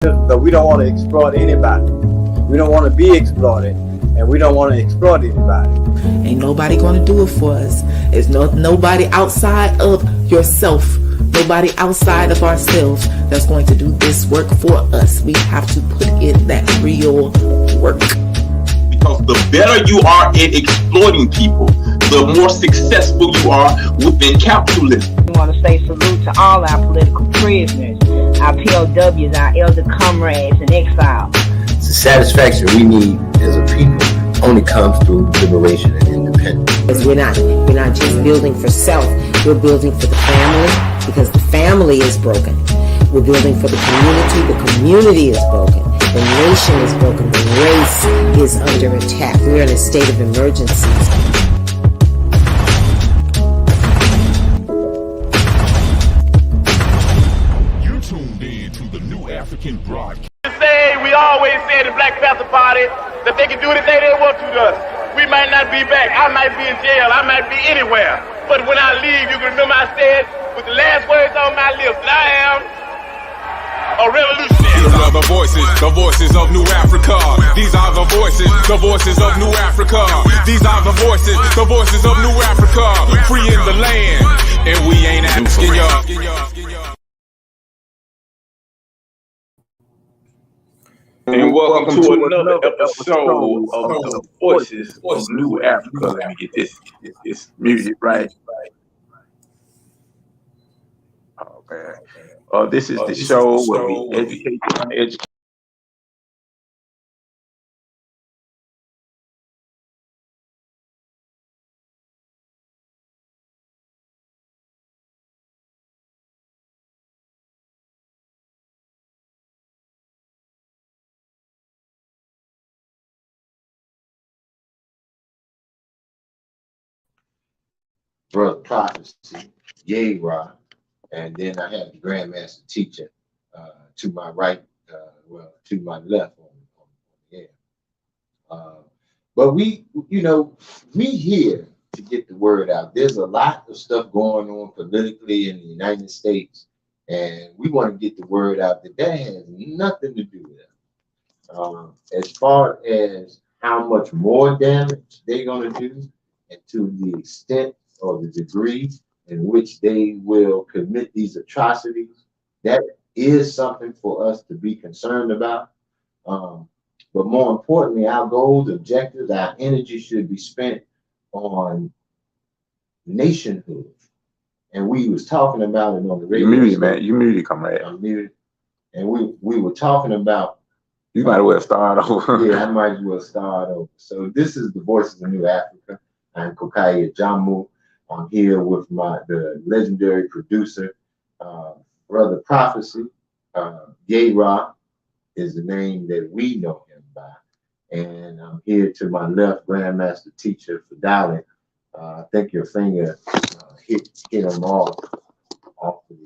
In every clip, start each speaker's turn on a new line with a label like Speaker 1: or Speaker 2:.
Speaker 1: but we don't want to exploit anybody. We don't want to be exploited, and we don't want to exploit anybody.
Speaker 2: Ain't nobody gonna do it for us. There's nobody outside of yourself, nobody outside of ourselves that's going to do this work for us. We have to put in that real work.
Speaker 3: Because the better you are at exploiting people, the more successful you are within capitalism.
Speaker 4: We want to say salute to all our political prisoners, our POWs, our elder comrades in exile.
Speaker 5: The satisfaction we need as a people only comes through liberation and independence.
Speaker 2: Because we're not just building for self, we're building for the family, because the family is broken. We're building for the community is broken. The nation is broken. The race is under attack. We're in a state of emergency.
Speaker 6: You're tuned in to the New African Broadcast.
Speaker 7: We always say in the Black Panther Party that they can do anything they want to us. We might not be back. I might be in jail. I might be anywhere. But when I leave, you can remember I said with the last words on my lips, that I am a revolutionary.
Speaker 6: These are the voices of New Africa. These are the voices of New Africa. These are the voices of New Africa. Free in the land, and we ain't asking y'all.
Speaker 3: And welcome to another episode of the Voices of New Africa. Let me get this music right. Oh man. This is the show where we educate the uneducated.
Speaker 5: Brother Prophecy, Yay-Ra, and then I have the Grandmaster Teacher to my right, to my left on the air. But we here to get the word out. There's a lot of stuff going on politically in the United States, and we want to get the word out that has nothing to do with it. As far as how much more damage they're going to do, and to the extent or the degree in which they will commit these atrocities, that is something for us to be concerned about. But more importantly, our goals, objectives, our energy should be spent on nationhood. And we was talking about it on the radio.
Speaker 3: You muted, comrade.
Speaker 5: I'm muted. And we were talking about.
Speaker 3: You might as well start over.
Speaker 5: Yeah, I might as well start over. So this is the Voices of New Africa. I'm Kokaya Jamu. I'm here with the legendary producer, Brother Prophecy. Yay-Ra is the name that we know him by. And I'm here to my left, Grandmaster Teacher Fadali. I think your finger hit him off of the,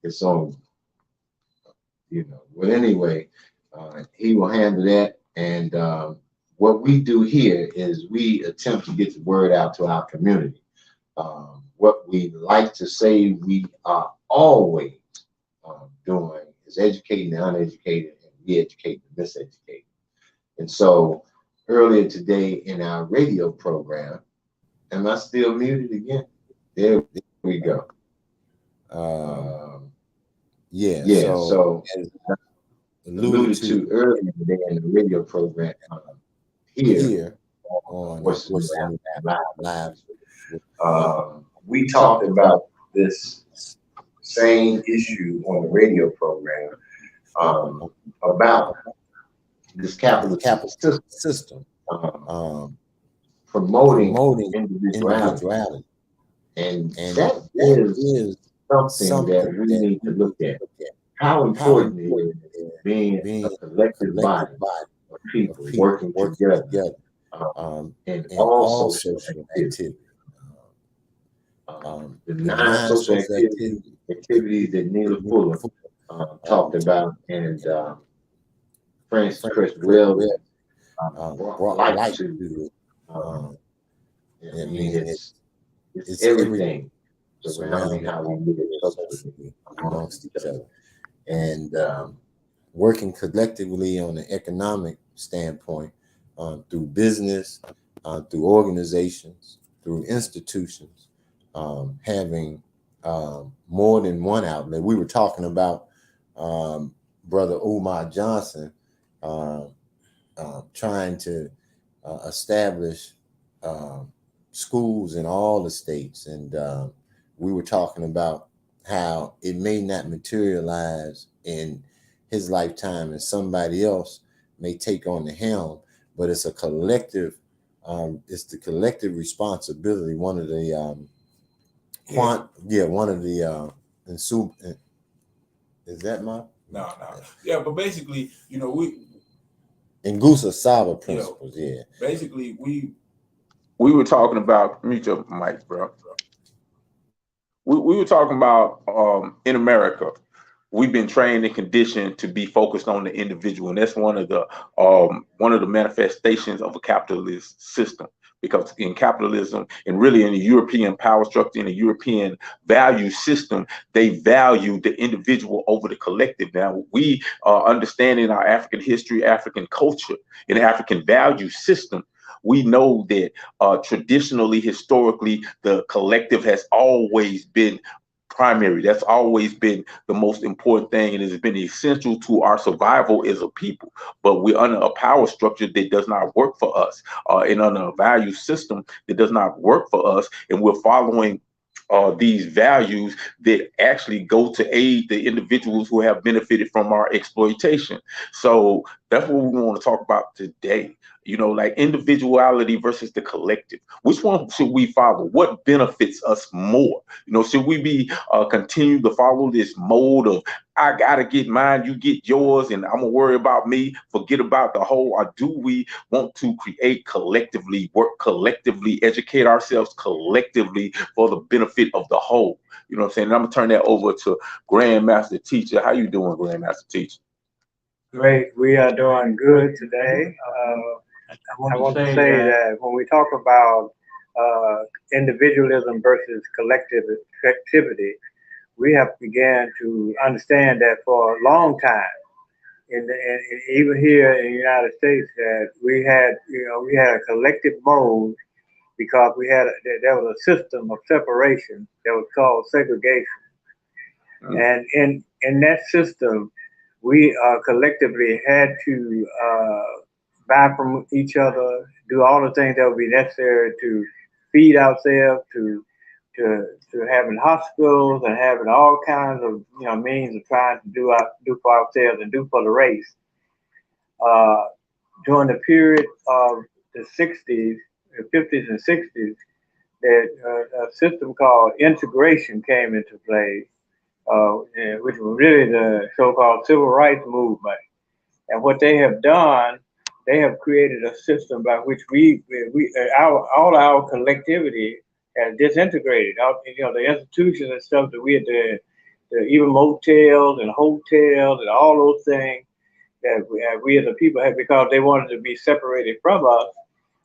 Speaker 5: it's on, Well, anyway, he will handle that. And what we do here is we attempt to get the word out to our community. What we like to say we are always doing is educating the uneducated and re-educating the miseducated. And so earlier today in our radio program, am I still muted again? There we go. So as alluded to earlier today in the radio program, here on Live, we talked about this same issue on the radio program about this capitalist system promoting individuality. And that is something that we need to look at. How important it is being a collective body of people working together in all social activity. The non-social activities that Neil Fuller talked about, and Francis Chris Wells brought light to. It's everything surrounding how we live socially amongst each other. and working collectively on an economic standpoint, through business, through organizations, through institutions, having more than one outlet. We were talking about Brother Umar Johnson trying to establish schools in all the states, and we were talking about how it may not materialize in his lifetime and somebody else may take on the helm, but it's a collective, it's the collective responsibility. One of the one of the is that my
Speaker 8: but basically, we
Speaker 5: Ngusa Saba principles,
Speaker 8: basically
Speaker 3: we were talking about, mute your mic, bro. We were talking about in America, we've been trained and conditioned to be focused on the individual, and that's one of the manifestations of a capitalist system. Because in capitalism, and really in the European power structure, in the European value system, they value the individual over the collective. Now, we understanding our African history, African culture, and African value system, we know that traditionally, historically, the collective has always been primary. That's always been the most important thing, and it has been essential to our survival as a people. But we're under a power structure that does not work for us, and under a value system that does not work for us, and we're following these values that actually go to aid the individuals who have benefited from our exploitation. So that's what we want to talk about today. Like individuality versus the collective. Which one should we follow? What benefits us more? Should we be continue to follow this mode of I gotta get mine, you get yours, and I'm gonna worry about me, forget about the whole? Or do we want to create collectively, work collectively, educate ourselves collectively for the benefit of the whole? You know what I'm saying? And I'm gonna turn that over to Grandmaster Teacher. How you doing, Grandmaster Teacher?
Speaker 1: Great. We are doing good today. I want to say that when we talk about individualism versus collectivity, we have began to understand that for a long time, and even here in the United States, that we had a collective mode because there was a system of separation that was called segregation, and in that system, we collectively had to buy from each other, do all the things that would be necessary to feed ourselves, to having hospitals and having all kinds of means of trying to do for ourselves and do for the race. During the period of the 60s, the 50s and 60s, that a system called integration came into play, which was really the so-called civil rights movement. And what they have done, they have created a system by which all our collectivity has disintegrated. The institutions and stuff that we had, even motels and hotels and all those things that we as a people had, because they wanted to be separated from us.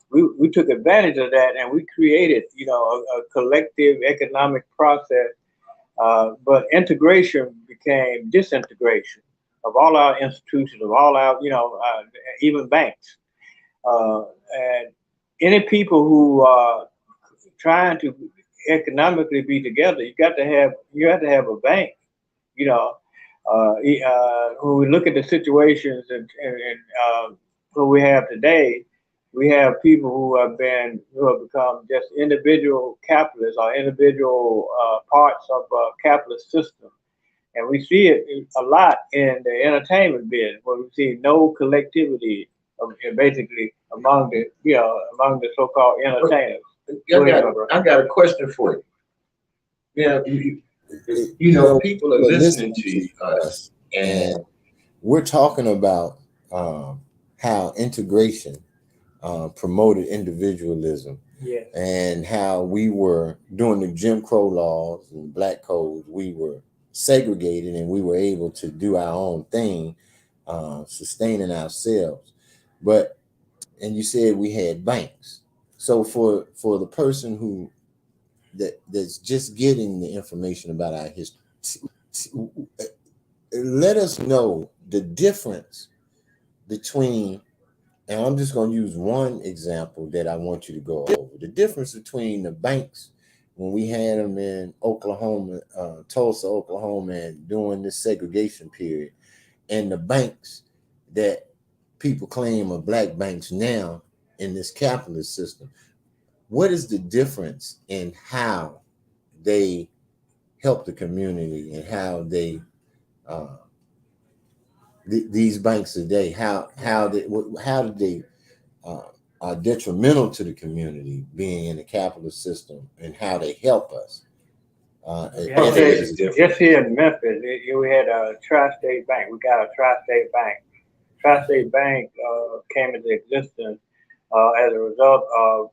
Speaker 1: We took advantage of that, and we created, a collective economic process. But integration became disintegration of all our institutions, of all our, even banks. And any people who are trying to economically be together, you have to have a bank. When we look at the situations and what we have today, we have people who have become just individual capitalists or individual parts of a capitalist system. And we see it a lot in the entertainment business, where we see no collectivity basically among the so-called entertainers.
Speaker 5: I got a question for you. People are listening to us, and we're talking about how integration promoted individualism, and how we were doing the Jim Crow laws and black codes. We were segregated, and we were able to do our own thing, sustaining ourselves. And you said we had banks. So for the person that's just getting the information about our history, let us know the difference between, and I'm just going to use one example that I want you to go over. The difference between the banks when we had them in Oklahoma, Tulsa, Oklahoma, and during this segregation period, and the banks that people claim are black banks now in this capitalist system. What is the difference in how they help the community and how they these banks today, how did they are detrimental to the community being in the capitalist system, and how they help us?
Speaker 1: Just here in Memphis, we had a tri-state bank. We got a tri-state bank. Tri-state bank came into existence as a result of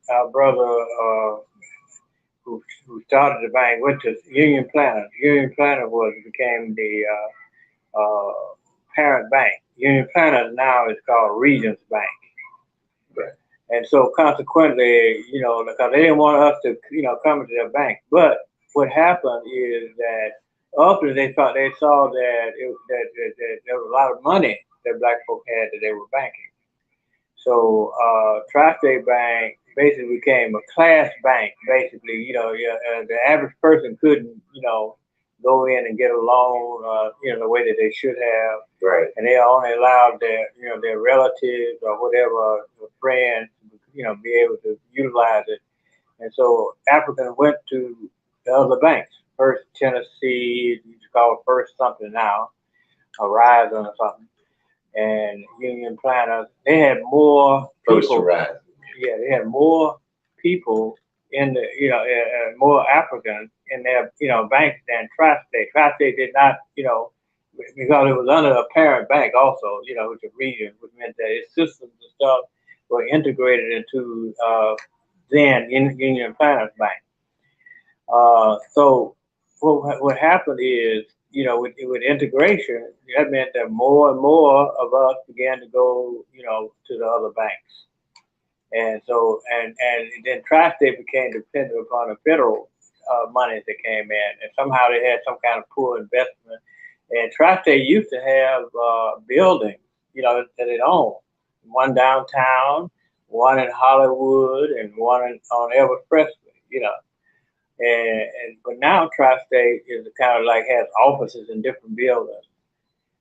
Speaker 1: our brother who started the bank went to Union Planners. Union Planners became the parent bank. Union Planners now is called Regions Bank. Right. And so consequently, because they didn't want us to, come into their bank. But what happened is that after they saw that that there was a lot of money that black folk had that they were banking. So Tri-State Bank basically became a class bank. Basically, the average person couldn't, go in and get a loan, the way that they should have.
Speaker 5: Right.
Speaker 1: And they only allowed their relatives or whatever, friends, be able to utilize it. And so Africans went to the other banks. First Tennessee, you call it First something now, Horizon or something. And Union Planners, they had more people. Yeah, they had more people in the, more Africans in their, banks than Tri-State. Tri-State did not, because it was under a parent bank also, which is a region, which meant that its systems and stuff were integrated into then Union Planners Bank. So what happened is, with integration, that meant that more and more of us began to go, to the other banks. And so, and then Tri-State became dependent upon the federal monies that came in. And somehow they had some kind of poor investment. And Tri-State used to have buildings, that it owned. One downtown, one in Hollywood, and one on Elvis Presley, but now Tri-State is kind of like has offices in different buildings.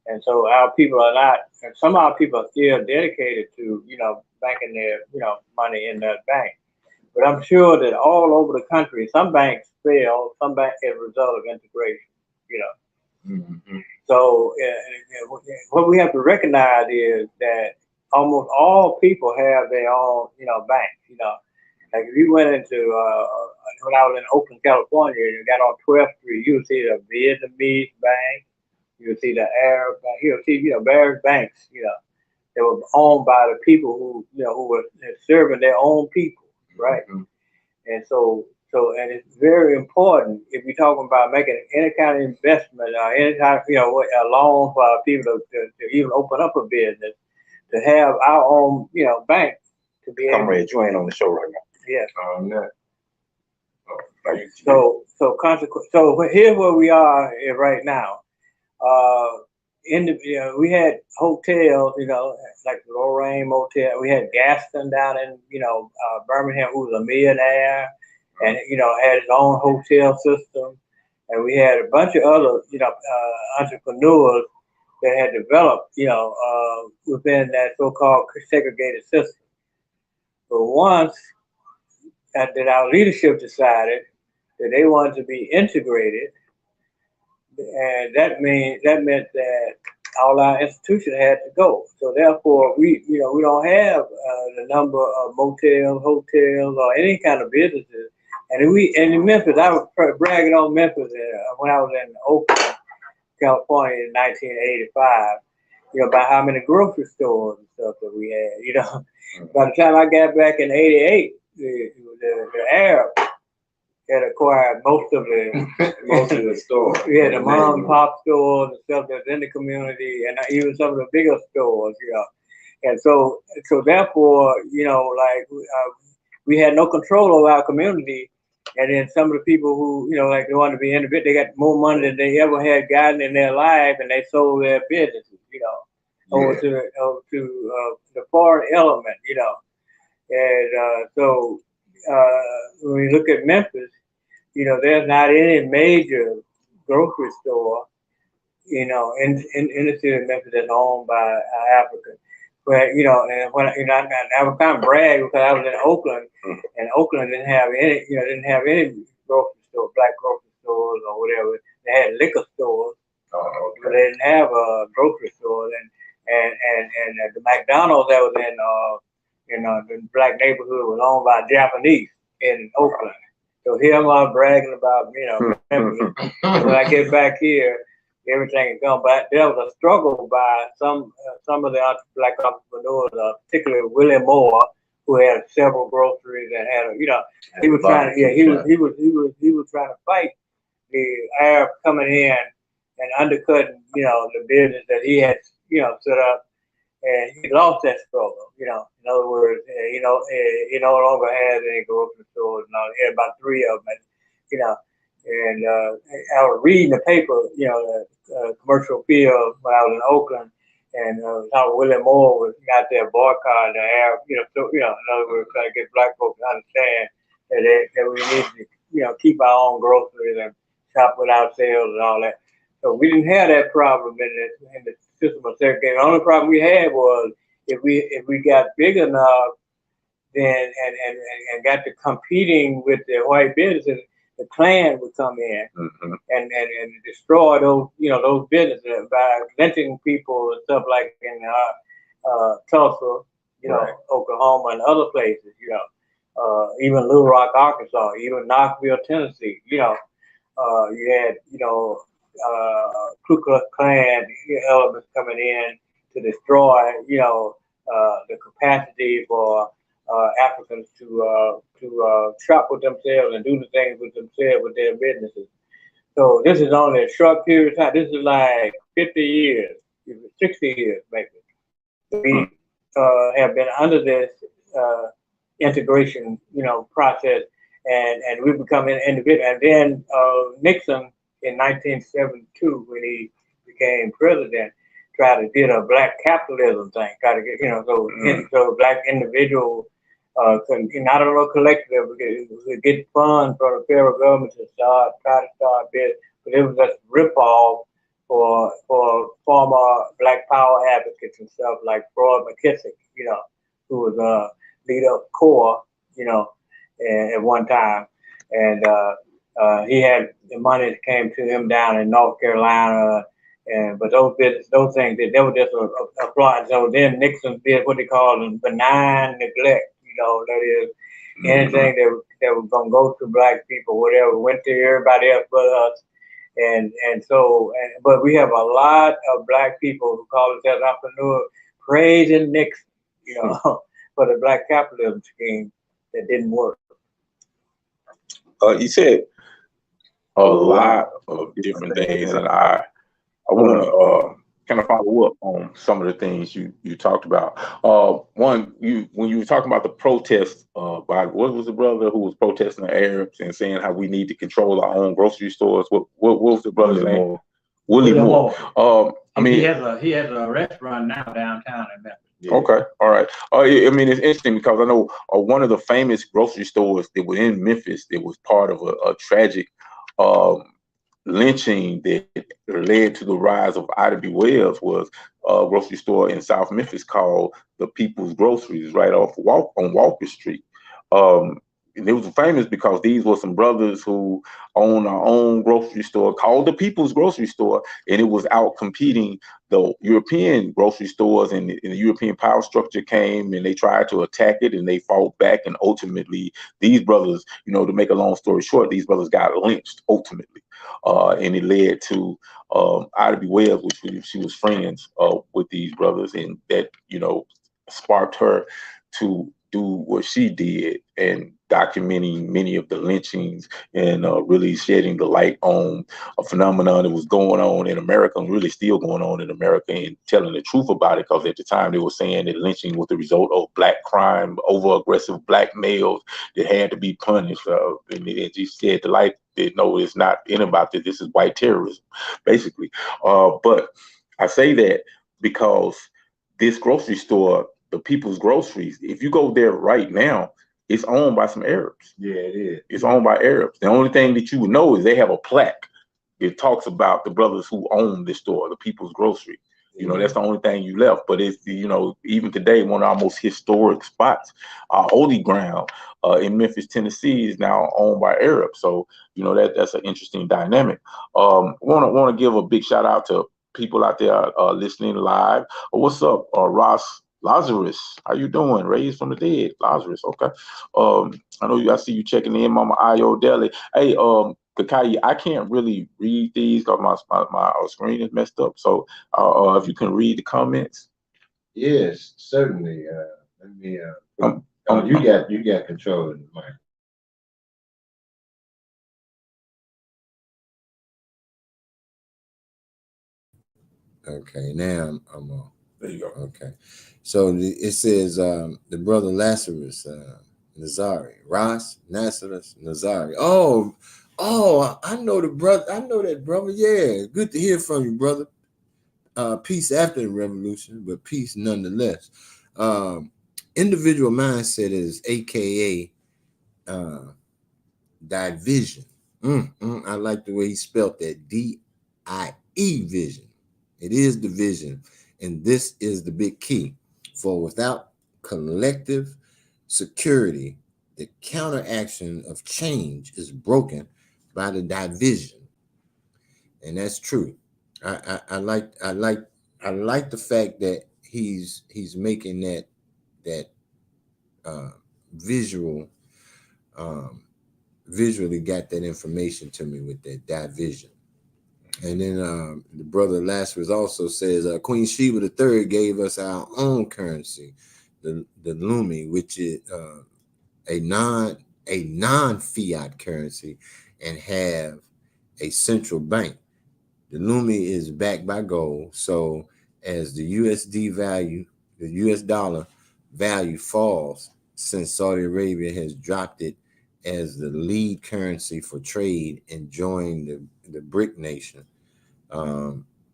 Speaker 1: And so our people are not, and some of our people are still dedicated to, banking their, money in that bank. But I'm sure that all over the country, some banks fail, some banks as a result of integration, Mm-hmm. So what we have to recognize is that almost all people have their own, banks, Like if you went into, when I was in Oakland, California, and you got on 12th Street, you'll see the Vietnamese bank, you'll see the Arab bank, you'll see, various banks, that were owned by the people who, who were serving their own people, right? Mm-hmm. And so, and it's very important if you're talking about making any kind of investment or any kind of, a loan for people to even open up a business, to have our own, bank to be able.
Speaker 3: Comrade, you ain't on the show right now.
Speaker 1: Yes.
Speaker 3: No.
Speaker 1: So here's where we are right now. We had hotels, like the Lorraine Motel. We had Gaston down in, Birmingham, who was a millionaire, and had his own hotel system. And we had a bunch of other, entrepreneurs that had developed, within that so-called segregated system. But once that our leadership decided that they wanted to be integrated, and that meant that all our institutions had to go. So therefore, we don't have the number of motels, hotels, or any kind of businesses. And in Memphis, I was bragging on Memphis when I was in Oakland, California in 1985. About how many grocery stores and stuff that we had. By the time I got back in '88, the Arab had acquired most of the stores. We had the mom and pop stores and stuff that's in the community, and even some of the bigger stores, And so therefore, we had no control over our community And then some of the people who, like they want to be independent, they got more money than they ever had gotten in their life, and they sold their businesses, over to the foreign element, And when we look at Memphis, there's not any major grocery store, in the city of Memphis that's owned by Africans. But and when I would kind of brag because I was in Oakland, and Oakland didn't have any grocery store, black grocery stores or whatever. They had liquor stores, but they didn't have a grocery store. And the McDonald's that was in the black neighborhood was owned by Japanese in Oakland. So here I'm all bragging about Memphis. When I get back here, everything is gone. But there was a struggle by some of the black entrepreneurs, particularly Willie Moore, who had several groceries and had he was trying to fight the Arab coming in and undercutting the business that he had set up, and he lost that struggle. In other words, he no longer has any grocery stores. Now he had about 3 of them, And I was reading the paper, commercial field when I was in Oakland, and how Willie Moore was out there boycotting the Arab, in other words, trying to get black folks to understand that we need to, keep our own groceries and shop without sales and all that. So we didn't have that problem in the system of segregation. The only problem we had was if we got big enough, then and got to competing with the white businesses, the Klan would come in and destroy those businesses by lynching people and stuff like in Tulsa, Oklahoma and other places, even Little Rock, Arkansas, even Knoxville, Tennessee, you had, Ku Klux Klan elements coming in to destroy, the capacity for Africans to shop with themselves and do the things with themselves with their businesses. So this is only a short period of time. This is like 50 years, 60 years maybe. We have been under this integration, process, and we become an individual. And then Nixon in 1972, when he became president, tried to get a black capitalism thing, try to get, so black individual, not a little collective, we get funds from the federal government to try to start business, but it was just rip off for former black power advocates and stuff like Floyd McKissick, who was leader of CORE, at one time, and he had the money that came to him down in North Carolina. But those things, they were just applied. So then Nixon did what they call benign neglect. That is anything that was gonna go to black people, whatever, went to everybody else but us. But we have a lot of black people who call themselves entrepreneurs praising Nixon, for the black capitalism scheme that didn't work.
Speaker 3: You said a lot of different things, and I want to kind of follow up on some of the things you talked about. One, when you were talking about the protest by what was the brother who was protesting the Arabs and saying how we need to control our own grocery stores? What was the brother's name? Willie Moore.
Speaker 9: He has a restaurant now downtown in Memphis.
Speaker 3: Yeah. Okay, all right. I mean, it's interesting because I know one of the famous grocery stores that was in Memphis that was part of a tragic lynching that led to the rise of Ida B. Wells was a grocery store in South Memphis called the People's Groceries, right off on Walker Street. And it was famous because these were some brothers who owned our own grocery store called the People's Grocery Store, and it was out competing the European grocery stores, and the European power structure came and they tried to attack it, and they fought back, and ultimately these brothers, to make a long story short, these brothers got lynched ultimately, and it led to Ida B. Wells, which she was friends with these brothers, and that sparked her to do what she did and documenting many of the lynchings and really shedding the light on a phenomenon that was going on in America and really still going on in America and telling the truth about it. Because at the time they were saying that lynching was the result of black crime, over aggressive black males that had to be punished. And she said the light that no, it's not in about this. This is white terrorism, basically. But I say that because this grocery store, the People's Groceries, if you go there right now, it's owned by some Arabs.
Speaker 5: Yeah, it is.
Speaker 3: It's owned by Arabs. The only thing that you would know is they have a plaque. It talks about the brothers who own this store, the People's Grocery. You know, that's the only thing you left. But it's, you know, even today, one of our most historic spots, our holy ground in Memphis, Tennessee, is now owned by Arabs. So, you know, that's an interesting dynamic. Want to give a big shout out to people out there listening live. What's up, Ross Lazarus? How you doing? Raised from the dead, Lazarus. Okay. I know I see you checking in, Mama Io Deli. Hey, Kakai, I can't really read these because my screen is messed up. So if you can read the comments.
Speaker 5: Yes, certainly. Let me. You got control of the mic.
Speaker 10: Okay, now I'm on.
Speaker 3: There you go.
Speaker 10: Okay, so it says the brother Lazarus Nazari, Ross Lazarus Nazari. Oh, I know the brother. I know that brother. Yeah, good to hear from you, brother. Peace after the revolution, but peace nonetheless. Individual mindset is AKA division. I like the way he spelled that, D-I-E vision. It is division, and this is the big key. For without collective security, the counteraction of change is broken by the division, and that's true. I like the fact that he's making that visually got that information to me with that division. And then the brother Lazarus also says Queen Sheba III gave us our own currency, the Lumi, which is a non-fiat currency and have a central bank. The Lumi is backed by gold, so as the USD value, the US dollar value falls, since Saudi Arabia has dropped it as the lead currency for trade and joined the BRIC nation.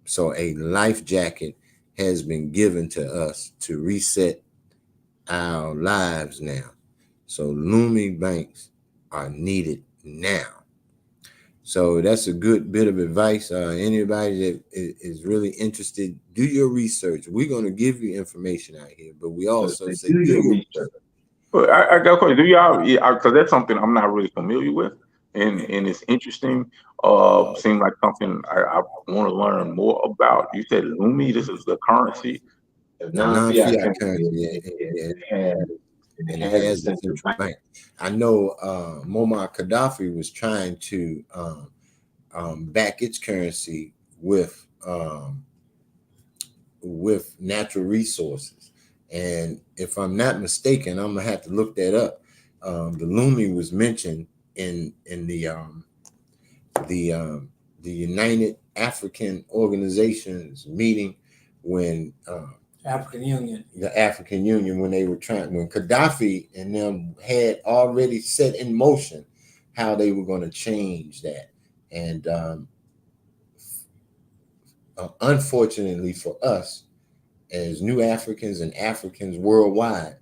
Speaker 10: So a life jacket has been given to us to reset our lives now. So Lumi banks are needed now. So that's a good bit of advice. Anybody that is really interested, do your research. We're going to give you information out here, but we also say do your research.
Speaker 3: Well, I got a question. Do y'all, because that's something I'm not really familiar with, and it's interesting. Seems like something I want to learn more about. You said Lumi, this is the currency.
Speaker 10: Non-fiat currency, and it has the central bank. I know Muammar Gaddafi was trying to back its currency with natural resources, and if I'm not mistaken, I'm gonna have to look that up. The Lumi was mentioned in the United African Organizations meeting when the African Union, when they were when Gaddafi and them had already set in motion how they were going to change that. And unfortunately for us as new Africans and Africans worldwide,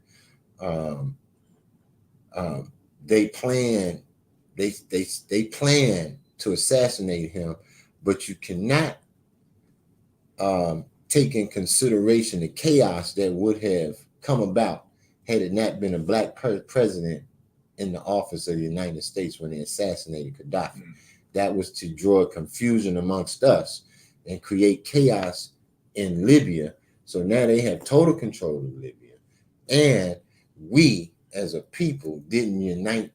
Speaker 10: they plan to assassinate him, but you cannot take in consideration the chaos that would have come about had it not been a black president in the office of the United States when they assassinated Gaddafi. That was to draw confusion amongst us and create chaos in Libya. So now they have total control of Libya. And we, as a people, didn't unite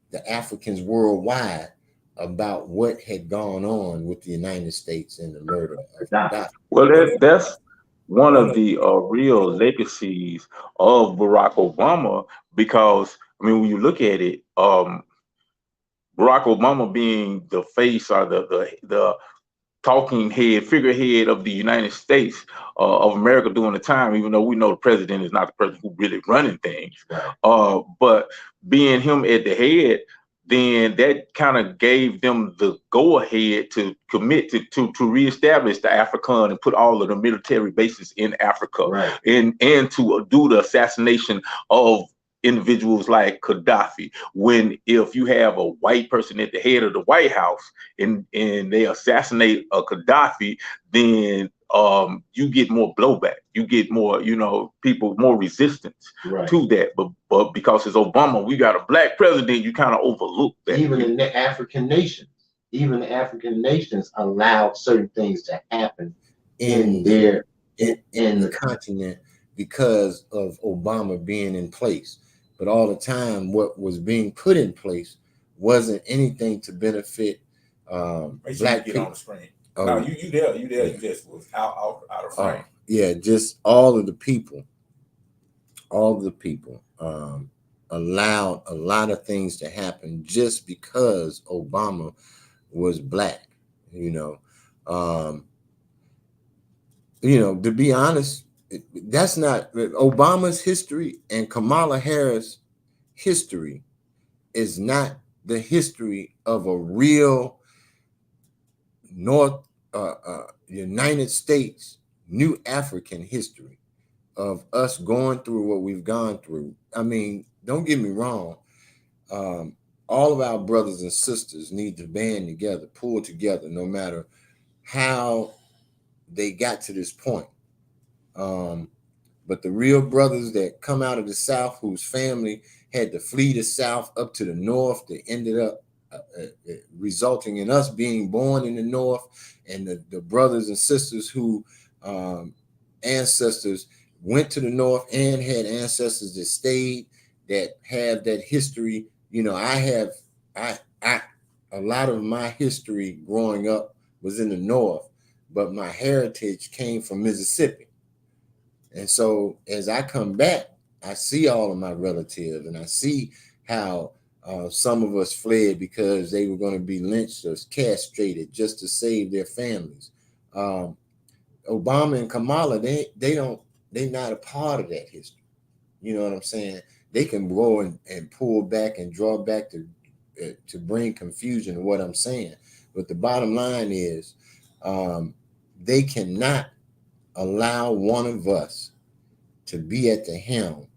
Speaker 10: the Africans worldwide about what had gone on with the United States and the murder of Gaddafi.
Speaker 3: Well, one of the real legacies of Barack Obama, because I mean, when you look at it, Barack Obama being the face or the talking head, figurehead of the United States of America during the time, even though we know the president is not the person who really running things.
Speaker 5: Right.
Speaker 3: But being him at the head, then that kind of gave them the go ahead to commit to reestablish the African and put all of the military bases in Africa,
Speaker 5: Right.
Speaker 3: and to do the assassination of individuals like Gaddafi. When if you have a white person at the head of the White House and they assassinate a Gaddafi, then you get more blowback. You get more, people more resistance to that. But because it's Obama, we got a black president, you kind of overlook that.
Speaker 5: Even in the African nations, allowed certain things to happen in the
Speaker 10: continent because of Obama being in place. But all the time, what was being put in place wasn't anything to benefit black people.
Speaker 8: On the screen. No, you there. You just was out of frame.
Speaker 10: Yeah, just all of the people. All the people allowed a lot of things to happen just because Obama was black. To be honest, that's not Obama's history, and Kamala Harris' history is not the history of a real United States, new African history of us going through what we've gone through. I mean, don't get me wrong. All of our brothers and sisters need to band together, pull together, no matter how they got to this point. But the real brothers that come out of the South, whose family had to flee the South up to the North, that ended up resulting in us being born in the North, and the brothers and sisters who ancestors went to the North and had ancestors that stayed, that have that history. A lot of my history growing up was in the North, but my heritage came from Mississippi. And so as I come back, I see all of my relatives, and I see how some of us fled because they were going to be lynched or castrated just to save their families. Obama and Kamala, they're not a part of that history. You know what I'm saying? They can go and pull back and draw back to bring confusion to what I'm saying. But the bottom line is they cannot allow one of us to be at the helm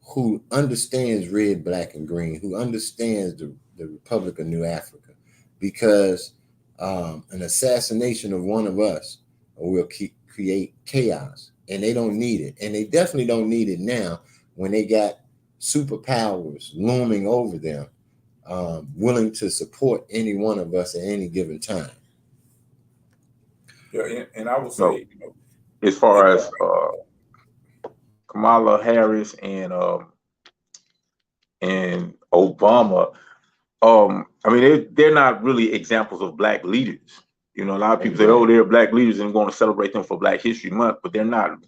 Speaker 10: who understands red, black, and green, who understands the Republic of New Africa, because an assassination of one of us will create chaos, and they don't need it. And they definitely don't need it now when they got superpowers looming over them, willing to support any one of us at any given time.
Speaker 8: Yeah, and I would say,
Speaker 3: as far as Kamala Harris and Obama, I mean, they're not really examples of black leaders. A lot of people say, "Oh, they're black leaders and going to celebrate them for Black History Month," but they're not.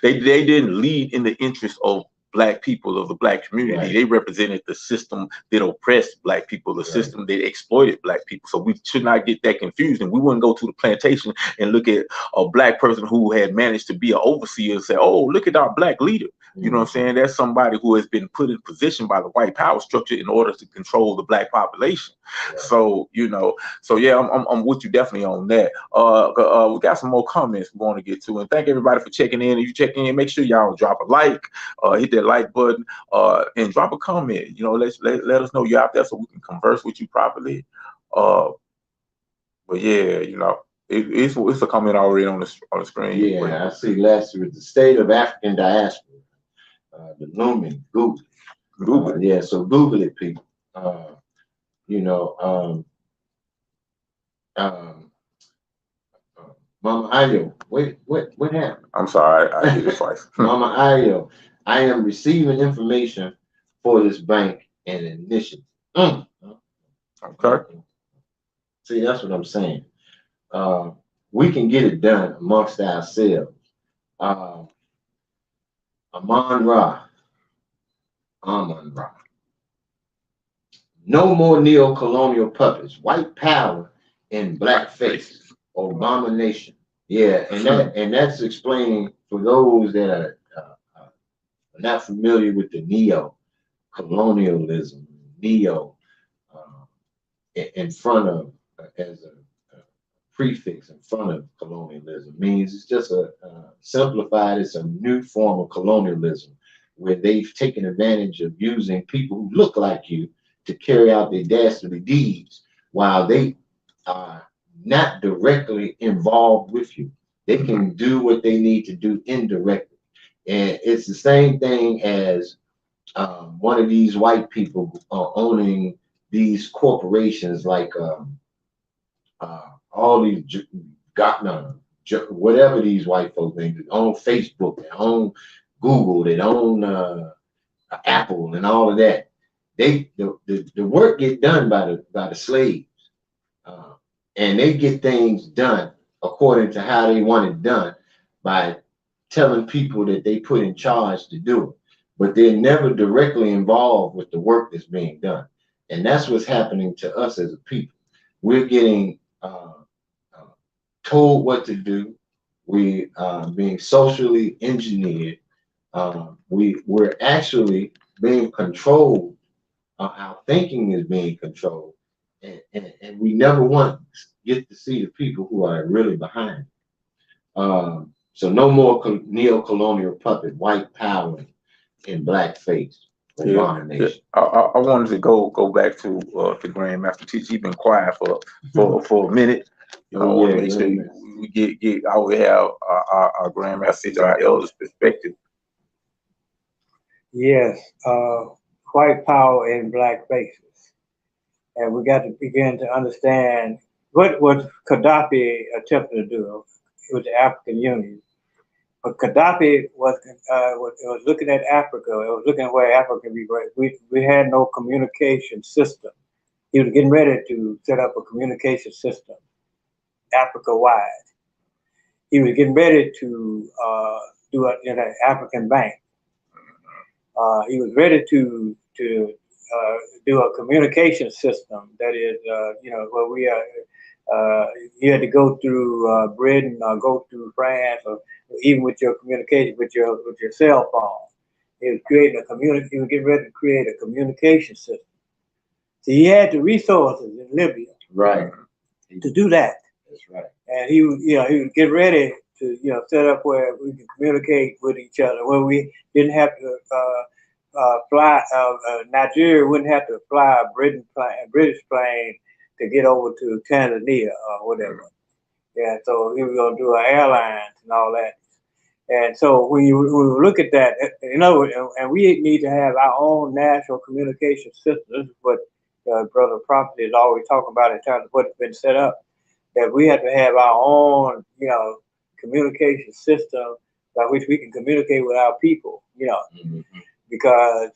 Speaker 3: They didn't lead in the interest of black people, of the black community. Right. They represented the system that oppressed black people, the system that exploited black people. So we should not get that confused. And we wouldn't go to the plantation and look at a black person who had managed to be an overseer and say, "Oh, look at our black leader." You know what I'm saying? That's somebody who has been put in position by the white power structure in order to control the black population. Right. So, yeah, I'm with you definitely on that. We got some more comments we want to get to, and thank everybody for checking in. If you check in, make sure y'all drop a like, hit that like button, and drop a comment. Let us know you're out there so we can converse with you properly. But yeah, it's a comment already on the screen.
Speaker 5: Yeah, I see. Last year, the state of African diaspora. The Lumen, Google. Yeah, so Google it, people. Mama Ayo, what happened?
Speaker 3: I'm sorry, I did it twice.
Speaker 5: Mama Ayo, I am receiving information for this bank and initiative.
Speaker 3: Okay.
Speaker 5: See, that's what I'm saying. We can get it done amongst ourselves. Amon Ra. No more neo-colonial puppets. White power in blackface. Obama Nation. Yeah, and that's explaining for those that are not familiar with the neo-colonialism, in front of as a prefix in front of colonialism means it's just simplified. It's a new form of colonialism where they've taken advantage of using people who look like you to carry out their dastardly deeds while they are not directly involved with you. They can do what they need to do indirectly. And it's the same thing as one of these white people owning these corporations like all these whatever these white folks think, they own Facebook, they own Google, they own Apple, and all of that. The work get done by the slaves, and they get things done according to how they want it done by telling people that they put in charge to do it, but they're never directly involved with the work that's being done. And that's what's happening to us as a people. We're getting told what to do. We being socially engineered. We're actually being controlled. Our thinking is being controlled, and we never once get to see the people who are really behind it. So no more neo-colonial puppet, white power in blackface.
Speaker 3: Yeah. I wanted to go back to the Grandmaster Teacher. He's been quiet for a minute. I want to make sure we get we have our Grandmaster Teacher, our elders' perspective.
Speaker 1: Yes, white power in black faces, and we got to begin to understand what Gaddafi attempted to do with the African Union. But Gaddafi was looking at Africa. It was looking at where Africa could be great. We had no communication system. He was getting ready to set up a communication system, Africa-wide. He was getting ready to do it in an African bank. He was ready to do a communication system that is, where we are. You had to go through Britain or go through France, or even with your communication with your cell phone. He was creating a community. He was getting ready to create a communication system. So he had the resources in Libya,
Speaker 5: right,
Speaker 1: to do that.
Speaker 5: That's right. And
Speaker 1: he was get ready to set up where we can communicate with each other, where we didn't have to fly. Nigeria wouldn't have to fly a British plane to get over to Tanzania or whatever. Yeah, so he was going to do our airlines and all that. And so when you look at that, and we need to have our own national communication system. This is what Brother Prophet is always talking about in terms of what's been set up. That we have to have our own, communication system by which we can communicate with our people, because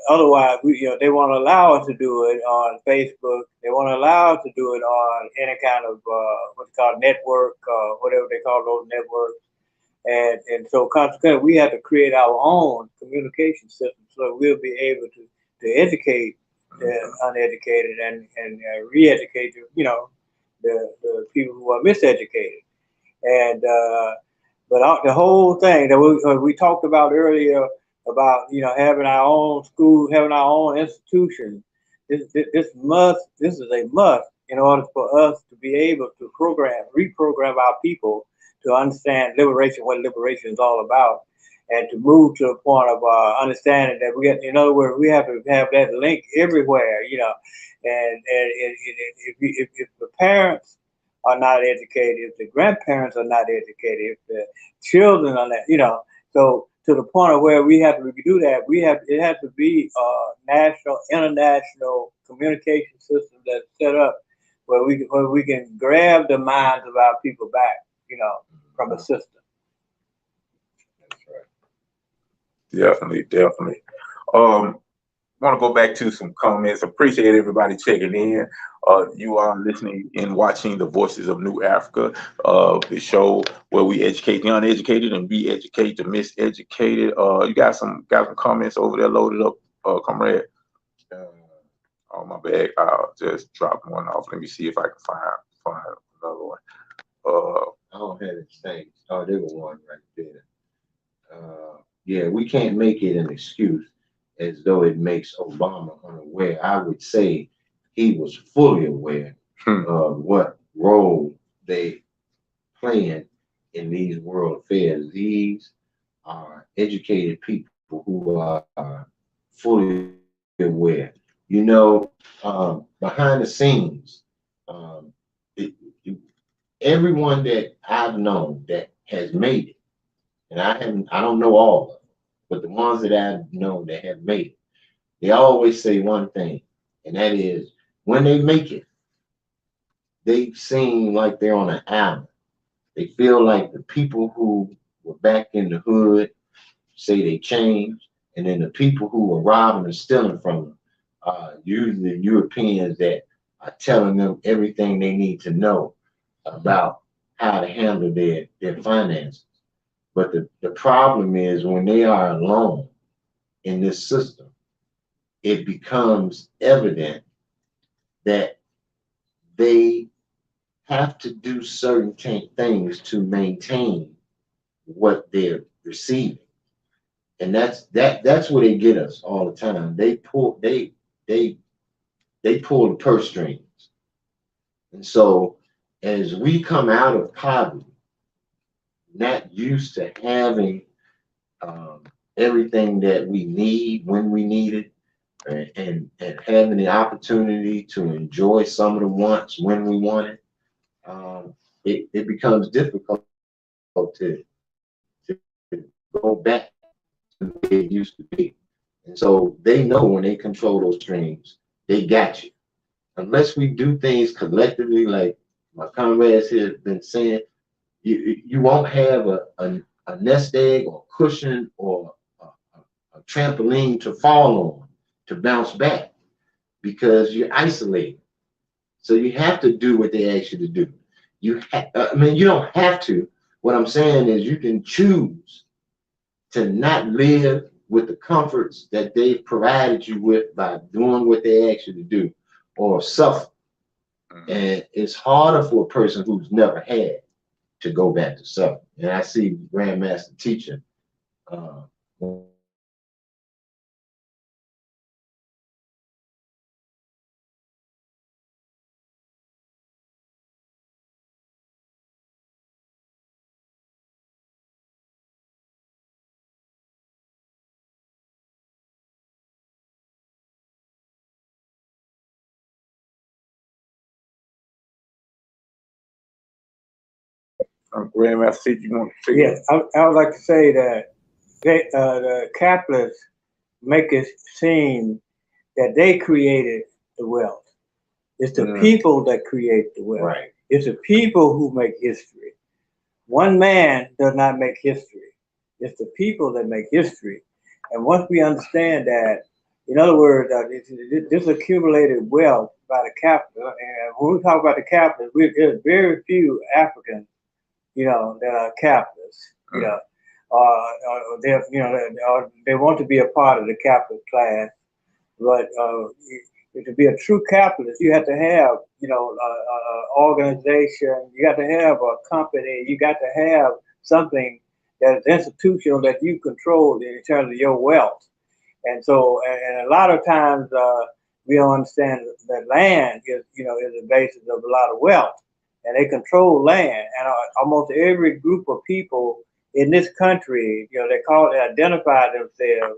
Speaker 1: otherwise, they won't allow us to do it on Facebook. They won't allow us to do it on any kind of what's called network, whatever they call those networks. And so consequently, we have to create our own communication system so we'll be able to educate the uneducated and re-educate the people who are miseducated. And but the whole thing that we talked about earlier about having our own school, having our own institution. This is a must in order for us to be able to reprogram our people to understand liberation, what liberation is all about, and to move to a point of understanding that in other words, we have to have that link everywhere, and if the parents are not educated, if the grandparents are not educated, if the children are not, so to the point of where we have to do that, it has to be a national, international communication system that's set up where we can grab the minds of our people back, from the system.
Speaker 3: That's right. Definitely. want to go back to some comments. Appreciate everybody checking in. You are listening and watching the Voices of New Africa, the show where we educate the uneducated and re-educate the miseducated. You got some comments over there loaded up, comrade? Oh, my bad. I'll just drop one off. Let me see if I can find another one.
Speaker 5: I don't have it saved. Oh, there was one right there. Yeah, we can't make it an excuse as though it makes Obama unaware. I would say he was fully aware of what role they playing in these world affairs. These are educated people who are fully aware. You know, behind the scenes, everyone that I've known that has made it, and I don't know all of them, but the ones that I've known that have made it, they always say one thing, and that is when they make it, they seem like they're on an island. They feel like the people who were back in the hood say they changed, and then the people who were robbing and stealing from them are usually Europeans that are telling them everything they need to know about how to handle their finances. But the problem is when they are alone in this system, it becomes evident that they have to do certain things to maintain what they're receiving. And that's where they get us all the time. They pull the purse strings. And so as we come out of poverty, not used to having everything that we need when we need it, and having the opportunity to enjoy some of the wants when we want it, it becomes difficult to go back to the way it used to be. And so they know when they control those strings, they got you. Unless we do things collectively, like my comrades here have been saying, you won't have a nest egg or cushion or a trampoline to fall on to bounce back because you're isolated. So you have to do what they ask you to do. You don't have to. What I'm saying is you can choose to not live with the comforts that they've provided you with by doing what they ask you to do, or suffer. And it's harder for a person who's never had to go back to suffer. And I see Grandmaster teaching.
Speaker 3: Grandmaster, you want to say?
Speaker 1: Yes, I would like to say that the capitalists make it seem that they created the wealth. It's the people that create the wealth.
Speaker 5: Right.
Speaker 1: It's the people who make history. One man does not make history. It's the people that make history. And once we understand that, in other words, this accumulated wealth by the capitalists, and when we talk about the capitalists, there's very few Africans, that are capitalists, they want to be a part of the capitalist class, but to be a true capitalist, you have to have, organization, you got to have a company, you got to have something that is institutional that you control in terms of your wealth. And so, and a lot of times we don't understand that land is the basis of a lot of wealth. And they control land, and almost every group of people in this country, they identify themselves,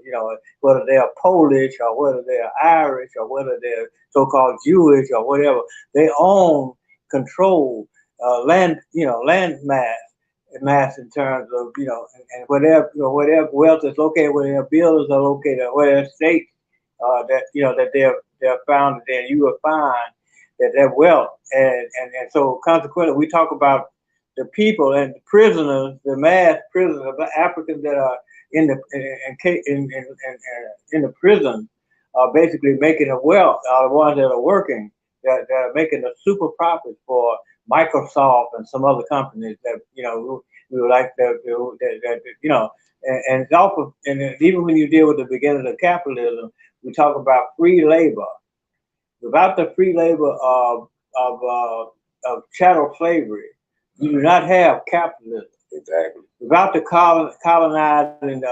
Speaker 1: whether they're Polish or whether they're Irish or whether they're so-called Jewish or whatever, they own, control land, land mass in terms of, and whatever wealth is located, where their buildings are located, where their states that they're founded in, you will find that wealth, and so consequently, we talk about the people and the prisoners, the mass prisoners, the Africans that are in the prison. are basically making a wealth, are the ones that are working, that are making a super profit for Microsoft and some other companies that, you know, we would like to, you know, and it's also, and even when you deal with the beginnings of capitalism, we talk about free labor. Without the free labor of chattel slavery, you do not have capitalism.
Speaker 3: Exactly.
Speaker 1: Without the colonizing,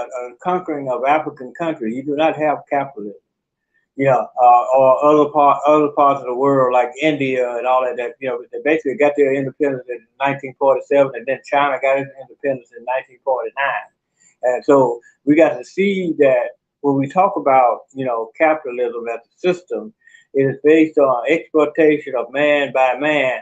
Speaker 1: conquering of African countries, you do not have capitalism. You know, or other parts of the world like India and all that. That, you know, they basically got their independence in 1947, and then China got its independence in 1949. And so we got to see that when we talk about, you know, capitalism as a system, it is based on exploitation of man by man.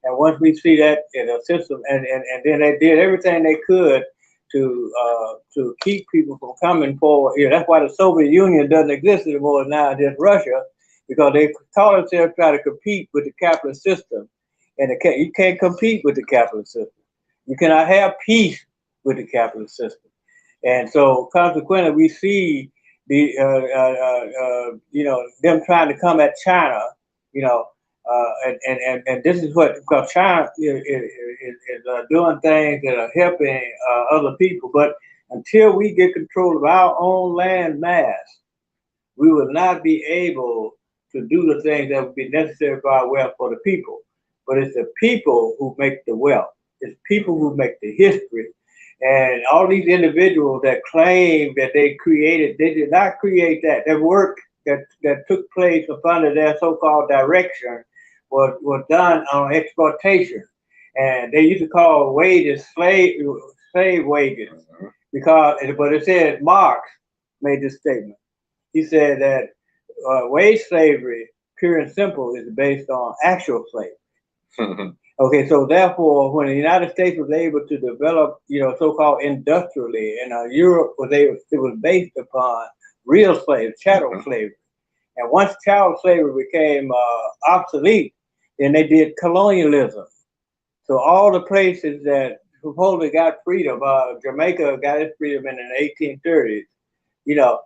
Speaker 1: And once we see that in a system, and then they did everything they could to keep people from coming forward. You know, that's why the Soviet Union doesn't exist anymore now, just Russia, because they call themselves trying to compete with the capitalist system, and you can't compete with the capitalist system. You cannot have peace with the capitalist system, and so consequently, we see the you know, them trying to come at China, you know. And this is what, because China is doing things that are helping other people, but until we get control of our own land mass, we will not be able to do the things that would be necessary for our wealth for the people. But it's the people who make the wealth. It's people who make the history. And all these individuals that claim that they created, they did not create that. Their work that took place under their so-called direction was done on exploitation, and they used to call wages slave wages, because, but it said Marx made this statement. He said that wage slavery, pure and simple, is based on actual slavery. Okay, so therefore, when the United States was able to develop, you know, so-called industrially, and Europe was able, it was based upon real slaves, chattel slavery. And once chattel slavery became obsolete, then they did colonialism. So all the places that supposedly got freedom, Jamaica got its freedom in the 1830s, you know,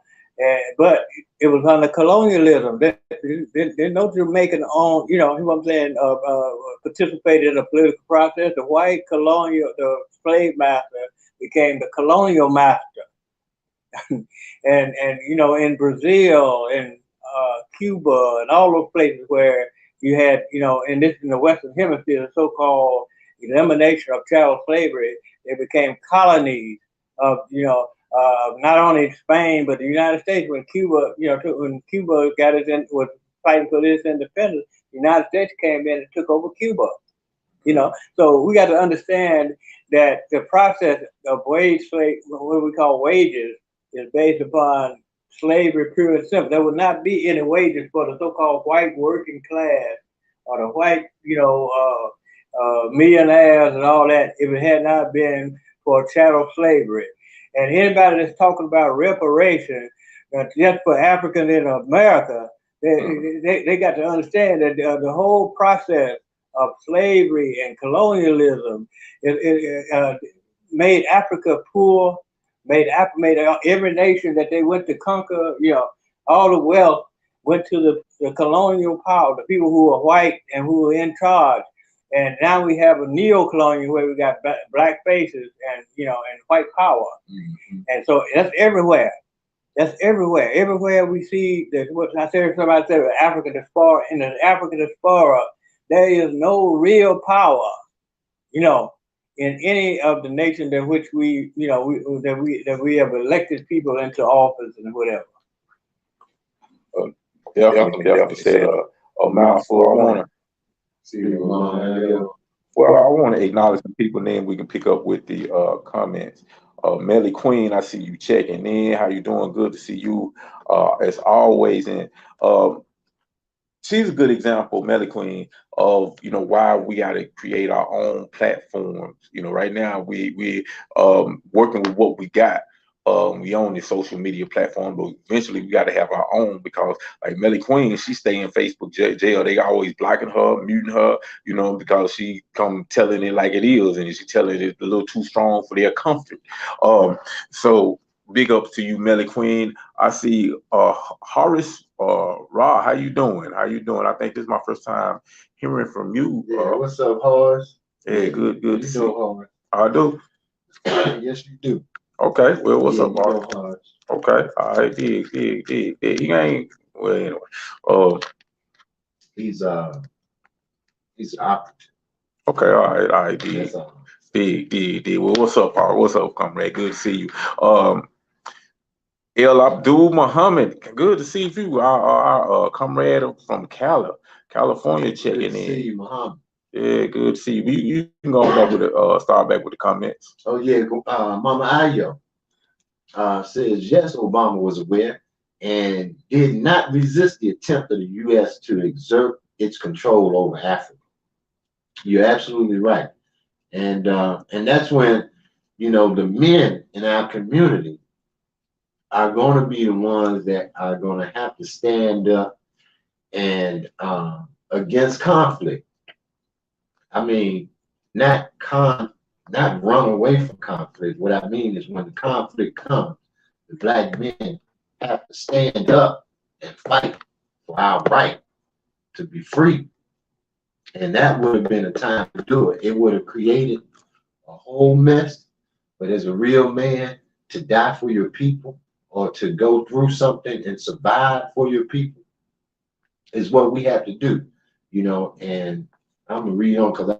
Speaker 1: but it was under colonialism. There's no Jamaican owned, you know what I'm saying, participated in the political process. The white colonial, the slave master became the colonial master. and you know, in Brazil and Cuba and all those places where you had, you know, in the Western Hemisphere, the so-called elimination of chattel slavery, they became colonies of, you know, not only Spain but the United States. When Cuba, you know, when Cuba was fighting for this independence, the United States came in and took over Cuba. You know, so we got to understand that the process of wage slave, what we call wages, is based upon slavery, pure and simple. There would not be any wages for the so-called white working class or the white, you know, millionaires and all that if it had not been for chattel slavery. And anybody that's talking about reparation, just for Africans in America, they got to understand that the whole process of slavery and colonialism made Africa poor, made every nation that they went to conquer, you know, all the wealth went to the colonial power, the people who were white and who were in charge. And now we have a neo-colonial where we got black faces and, you know, and white power. And so that's everywhere. That's everywhere. Everywhere we see that, what I said, somebody said, African diaspora, in the African diaspora, there is no real power, you know, in any of the nations in which we, you know, that we have elected people into office and whatever.
Speaker 3: Definitely said a mouthful. I want to see. Well, I want to acknowledge some people, and then we can pick up with the comments. Melly Queen, I see you checking in. How you doing? Good to see you, as always. And she's a good example, Melly Queen, of, you know, why we got to create our own platforms. You know, right now we working with what we got. We own the social media platform, but eventually we got to have our own, because like Melly Queen, she stay in Facebook jail. They always blocking her, muting her, you know, because she come telling it like it is, and she telling it a little too strong for their comfort. So big up to you, Melly Queen. I see Horace Ra, how you doing? How you doing? I think this is my first time hearing from you.
Speaker 5: Yeah, what's up, Horace?
Speaker 3: Yeah, good
Speaker 5: You
Speaker 3: to see
Speaker 5: know
Speaker 3: you.
Speaker 5: Horace.
Speaker 3: I do.
Speaker 5: Yes, you do.
Speaker 3: Okay, well, what's
Speaker 5: Yeah,
Speaker 3: up,
Speaker 5: you know
Speaker 3: Mark?
Speaker 5: Horace.
Speaker 3: Okay, all right, dig. You ain't, well, anyway.
Speaker 5: He's an operative.
Speaker 3: Okay, all right, dig.
Speaker 5: That's all.
Speaker 3: Dig. Well, what's up, Paul? What's up, comrade? Good to see you. El Abdul Muhammad, good to see you. Our comrade from California, checking
Speaker 5: Good to
Speaker 3: in.
Speaker 5: see you, Muhammad.
Speaker 3: Yeah, good to see you. You can go back with the start back with the comments.
Speaker 5: Oh yeah, Mama Ayo says yes, Obama was aware and did not resist the attempt of the U.S. to exert its control over Africa. You're absolutely right, and that's when the men in our community are going to be the ones that are going to have to stand up and against conflict. I mean, not run away from conflict. What I mean is when the conflict comes, the black men have to stand up and fight for our right to be free. And that would have been a time to do it. It would have created a whole mess. But as a real man, to die for your people or to go through something and survive for your people is what we have to do, and I'm gonna read on because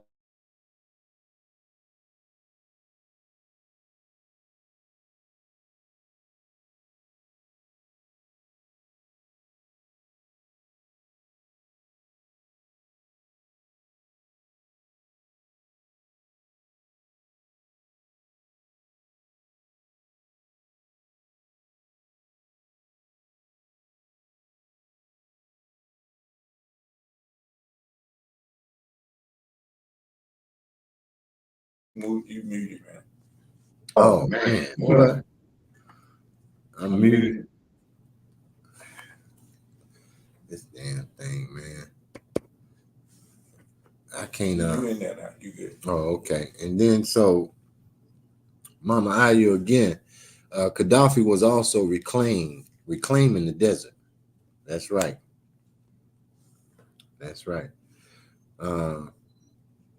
Speaker 8: You muted, man.
Speaker 5: oh man,
Speaker 10: what? I'm muted. This damn thing, man. I can't.
Speaker 8: You in there now? You good?
Speaker 10: Oh, okay. And then so, Mama Ayu again. Gaddafi was also reclaiming the desert. That's right. That's right.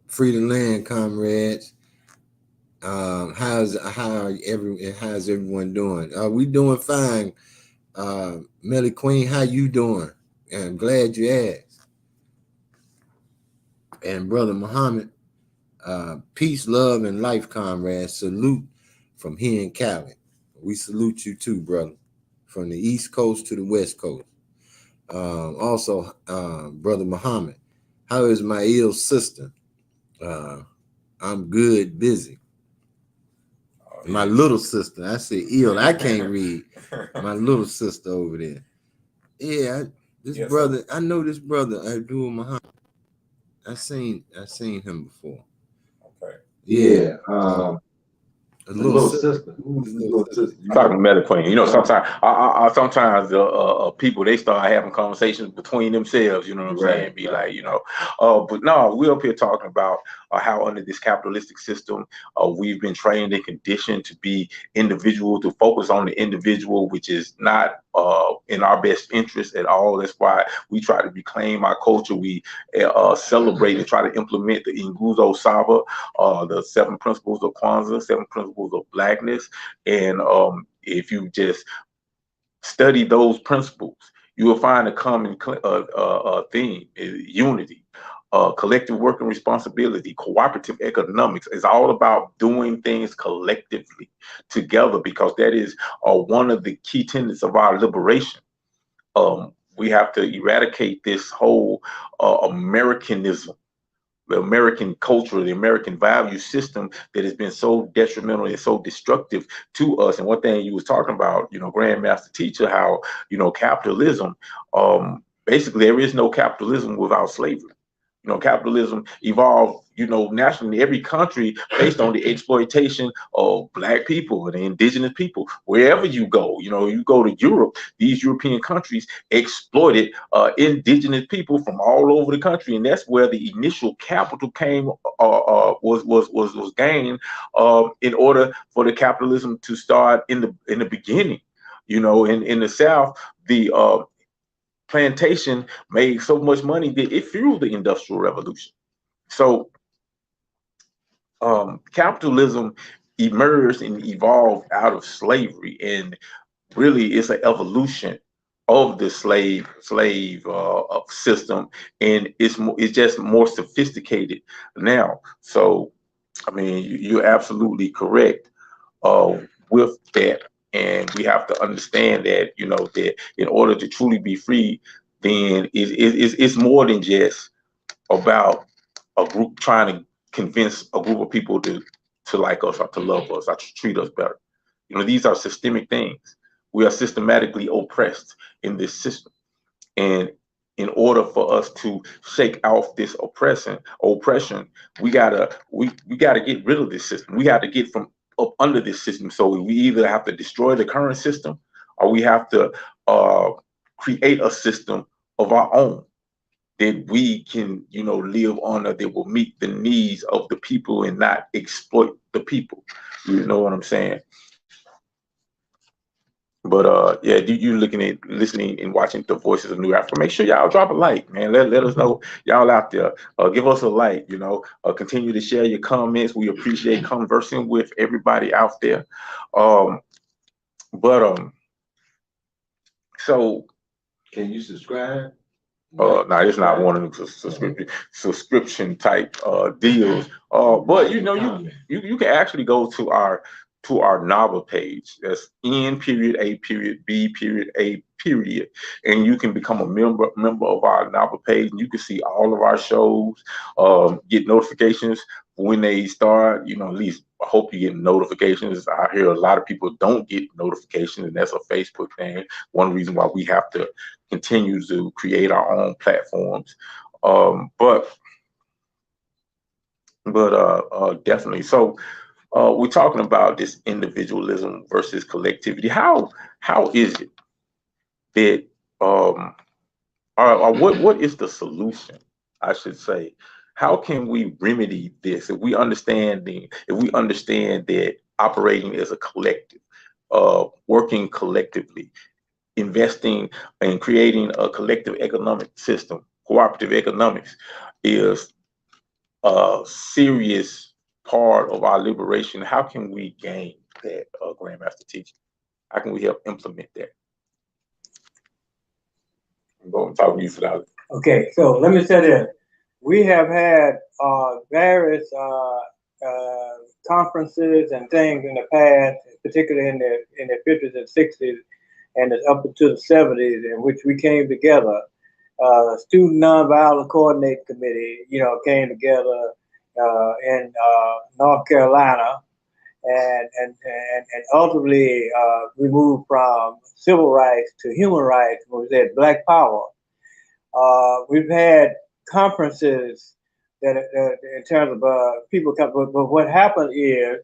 Speaker 10: Free the land, comrades. How's everyone doing? We doing fine. Melly Queen, how you doing? And I'm glad you asked. And Brother Muhammad, peace, love, and life, comrades. Salute from here in Cali. We salute you too, brother. From the East Coast to the West Coast. Also, Brother Muhammad, how is my ill sister? I'm good, busy. My little sister, I say ill, I can't read. My little sister over there. Yeah, brother, I know this brother, Abdul Muhammad. I seen him before.
Speaker 8: Okay.
Speaker 5: Yeah. A little sister. Who's the little sister?
Speaker 3: Talking Melly Queen. Sometimes people they start having conversations between themselves. You know what I'm saying? Be like, but no, we're up here talking about how under this capitalistic system, we've been trained and conditioned to be individual, to focus on the individual, which is not in our best interest at all. That's why we try to reclaim our culture. We celebrate and try to implement the Nguzo Saba, the 7 principles of Kwanzaa, 7 principles of blackness. And if you just study those principles, you will find a common theme: unity, collective working responsibility, cooperative economics. Is all about doing things collectively together, because that is one of the key tenets of our liberation. We have to eradicate this whole Americanism, the American culture, the American value system that has been so detrimental and so destructive to us. And one thing you was talking about, Grandmaster Teacher, how, capitalism, basically there is no capitalism without slavery. Capitalism evolved, nationally, every country based on the exploitation of black people and indigenous people. Wherever you go, you go to Europe, these European countries exploited indigenous people from all over the country, and that's where the initial capital came was gained in order for the capitalism to start in the beginning. In the South, the plantation made so much money that it fueled the Industrial Revolution. So capitalism emerged and evolved out of slavery, and really it's an evolution of the slave system, and it's just more sophisticated now. So I mean, you're absolutely correct with that, and we have to understand that, you know, that in order to truly be free, then it's more than just about a group trying to convince a group of people to like us or to love us or to treat us better. You know, these are systemic things. We are systematically oppressed in this system, and in order for us to shake off this oppression, we gotta get rid of this system. We have to get from up under this system. So we either have to destroy the current system, or we have to create a system of our own that we can, you know, live on, or that will meet the needs of the people and not exploit the people. You know what I'm saying? But yeah, you listening and watching the Voices of New Africa. Make sure y'all drop a like, man. Let us know y'all out there. Give us a like, you know. Continue to share your comments. We appreciate conversing with everybody out there. So
Speaker 5: can you subscribe?
Speaker 3: No, it's not one of the subscription type deals. But you know, you can actually go to our novel page. That's N.A.B.A. And you can become a member of our novel page, and you can see all of our shows, get notifications when they start. You know, at least I hope you get notifications. I hear a lot of people don't get notifications, and that's a Facebook thing. One reason why we have to continue to create our own platforms. But definitely. So we're talking about this individualism versus collectivity. How is it that or what is the solution, I should say? How can we remedy this if we understand that operating as a collective, working collectively, investing and creating a collective economic system, cooperative economics, is a serious part of our liberation? How can we gain that, Grandmaster Teacher? How can we help implement that? I'm going to talk to you for that.
Speaker 1: Okay, so let me say this. We have had various conferences and things in the past, particularly in the 50s and 60s, and up into the 70s, in which we came together. Student Nonviolent Coordinating Committee, you know, came together in North Carolina, and ultimately we moved from civil rights to human rights when we said Black Power. We've had conferences that in terms of people come, but what happened is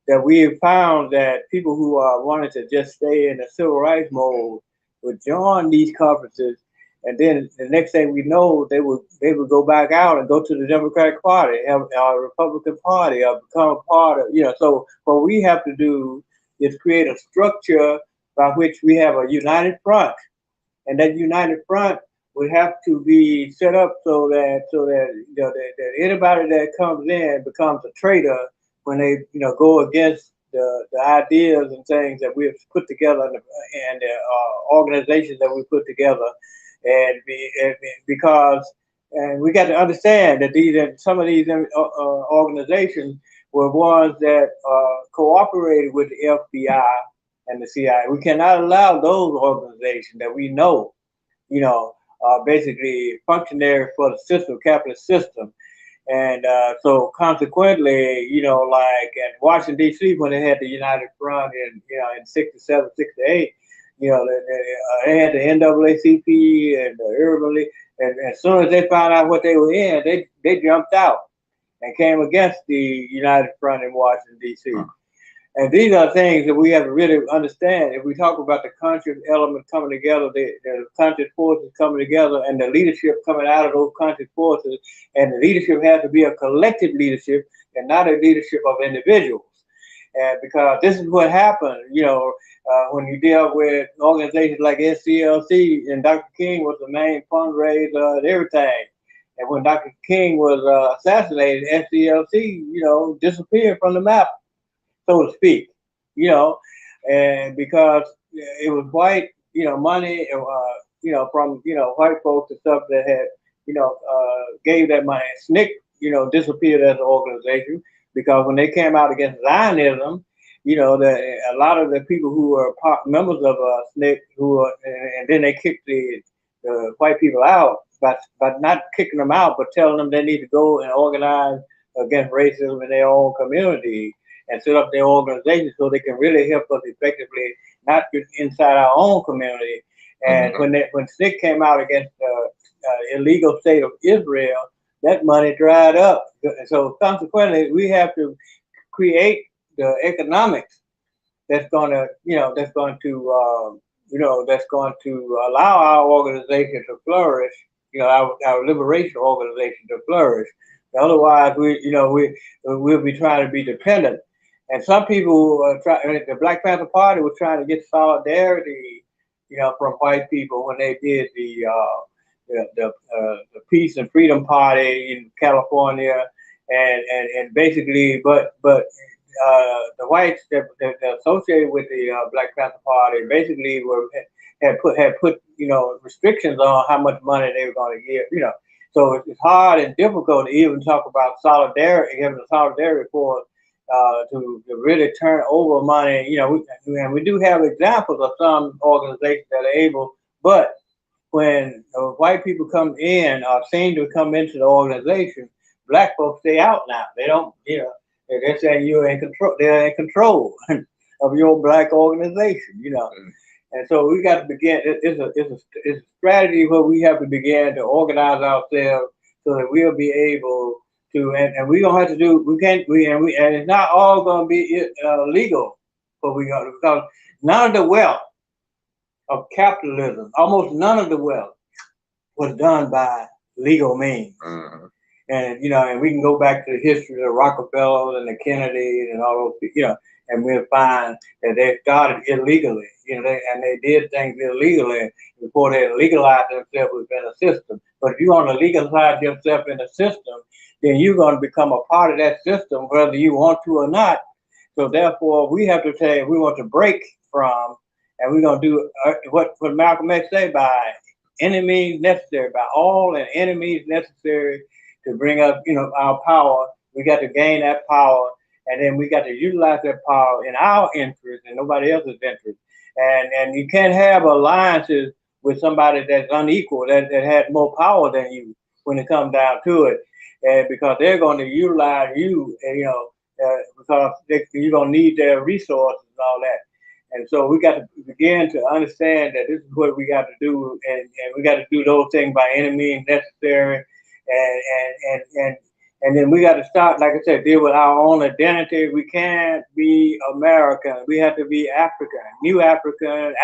Speaker 1: that we have found that people who wanted to just stay in the civil rights mode would join these conferences, and then the next thing we know, they would go back out and go to the Democratic Party, or Republican Party, or become a part of, you know. So what we have to do is create a structure by which we have a united front, and that united front would have to be set up so that you know, that anybody that comes in becomes a traitor when they, you know, go against the ideas and things that we've put together and the organizations that we put together, because we got to understand that some of these organizations were ones that cooperated with the FBI and the CIA. We cannot allow those organizations that we know, you know, basically functionaries for the system, capitalist system. And so consequently, you know, like in Washington, D.C., when they had the United Front in 67, 68, you know, they had the NAACP and the Urban League, and as soon as they found out what they were in, they jumped out and came against the United Front in Washington, D.C. And these are things that we have to really understand. If we talk about the conscious element coming together, the conscious forces coming together, and the leadership coming out of those conscious forces, and the leadership has to be a collective leadership and not a leadership of individuals. And because this is what happened, you know, when you deal with organizations like SCLC, and Dr. King was the main fundraiser and everything. And when Dr. King was assassinated, SCLC, disappeared from the map, so to speak, and because it was white, money, from, white folks and stuff that had, gave that money. SNCC, disappeared as an organization because when they came out against Zionism, a lot of the people who were members of SNCC, and then they kicked the white people out, by not kicking them out, but telling them they need to go and organize against racism in their own community and set up their organization so they can really help us effectively, not just inside our own community. And when SNCC came out against the illegal state of Israel, that money dried up. So consequently, we have to create the economics that's going to allow our organization to flourish, our liberation organization to flourish. Otherwise, we'll be trying to be dependent. And some people the Black Panther Party was trying to get solidarity, from white people when they did the Peace and Freedom Party in California, and basically, but the whites that associated with the Black Panther Party basically had put restrictions on how much money they were going to give, So it's hard and difficult to even talk about solidarity, having a solidarity for to really turn over money. And we do have examples of some organizations that are able, but when white people come in or seem to come into the organization, Black folks stay out now. They don't, they're saying you're in control. They're in control of your Black organization, And so we got to begin. It's a strategy where we have to begin to organize ourselves so that we'll be able to, and we don't have to do. And it's not all going to be legal, but because none of the wealth of capitalism, almost none of the wealth was done by legal means. And and we can go back to the history of the Rockefellers and the Kennedys and all those, and we'll find that they started illegally, and they did things illegally before they legalized themselves within a system. But if you want to legalize yourself in a system, then you're going to become a part of that system, whether you want to or not. So therefore, we have to say we want to break from, and we're going to do what Malcolm X said, by any means necessary, by all and any means necessary to bring up, our power. We got to gain that power, and then we got to utilize that power in our interest and nobody else's interest. And you can't have alliances with somebody that's unequal, that has more power than you when it comes down to it, and because they're going to utilize you, because you're going to need their resources and all that. And so we got to begin to understand that this is what we got to do, and we got to do those things by any means necessary. And then we got to start, like I said, deal with our own identity. We can't be American. We have to be African, new African,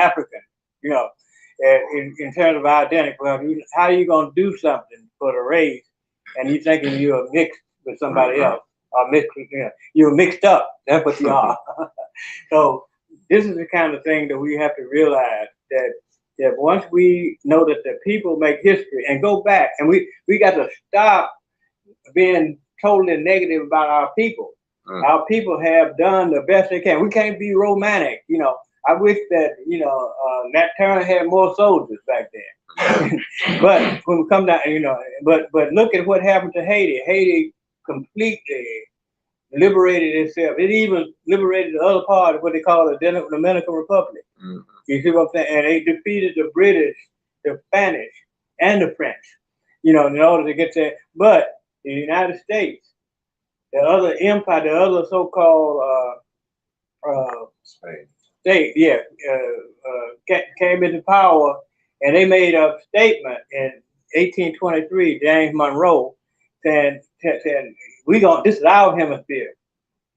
Speaker 1: in terms of identity. Well, how are you going to do something for the race and you thinking you're mixed with somebody else, or mixed, you're mixed up. That's what you are. So this is the kind of thing that we have to realize, that once we know that the people make history and go back, and we got to stop being totally negative about our people. Our people have done the best they can. We can't be romantic. I wish that, Nat Turner had more soldiers back then. But when we come down, but look at what happened to Haiti. Haiti completely liberated itself. It even liberated the other part of what they call the Dominican Republic. You see what I'm saying? And they defeated the British, the Spanish, and the French, in order to get there. But the United States, the other empire, the other so-called state, came into power, and they made a statement in 1823, James Monroe, saying this is our hemisphere,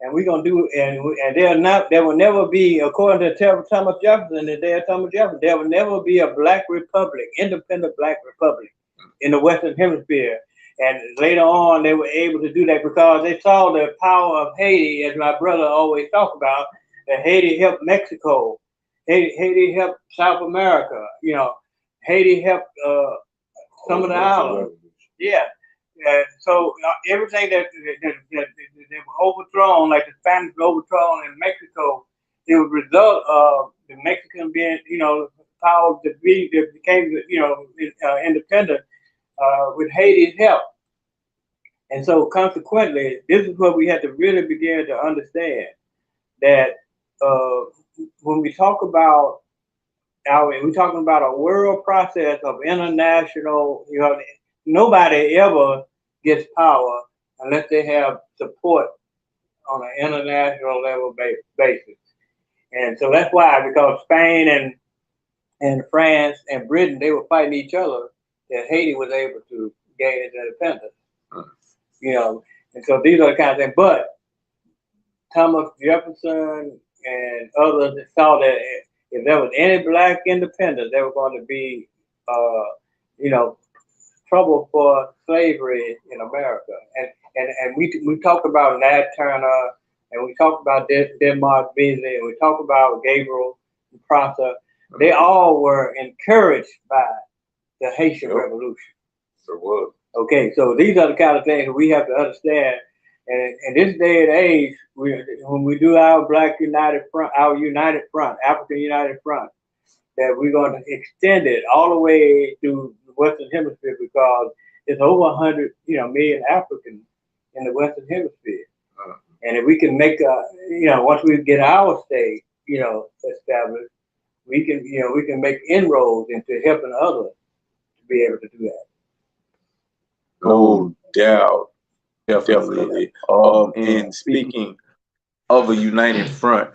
Speaker 1: and we're gonna do it, and there will never be, according to Thomas Jefferson, the day of Thomas Jefferson, there will never be a Black republic, independent Black republic in the Western Hemisphere. And later on, they were able to do that because they saw the power of Haiti, as my brother always talked about, that Haiti helped Mexico Haiti helped South America. You know, Haiti helped some of the islands. Yeah. So everything that were overthrown, like the Spanish were overthrown in Mexico, it was a result of the Mexican being, you know, power that became, you know, independent with Haiti's help. And so consequently, this is what we had to really begin to understand, that when we talk about we're talking about a world process of international, you know, nobody ever gets power unless they have support on an international level basis. And so that's why, because Spain and France and Britain, they were fighting each other, that Haiti was able to gain its independence. You know, and so these are the kind of things. But Thomas Jefferson and others saw that if there was any black independence, there were going to be, you know, trouble for slavery in America. And we talked about Nat Turner, and we talked about Denmark Beasley, and we talked about Gabriel Prosser. They all were encouraged by the Haitian Revolution.
Speaker 3: Sure was.
Speaker 1: Okay, so these are the kind of things we have to understand. And in this day and age, when we do our Black United Front, our United Front, African United Front, that we're going to extend it all the way to the Western Hemisphere, because there's over 100, you know, million Africans in the Western Hemisphere. And if we can make you know, once we get our state, you know, established, we can make inroads into helping others to be able to do that.
Speaker 3: No doubt, definitely. And speaking of a united front,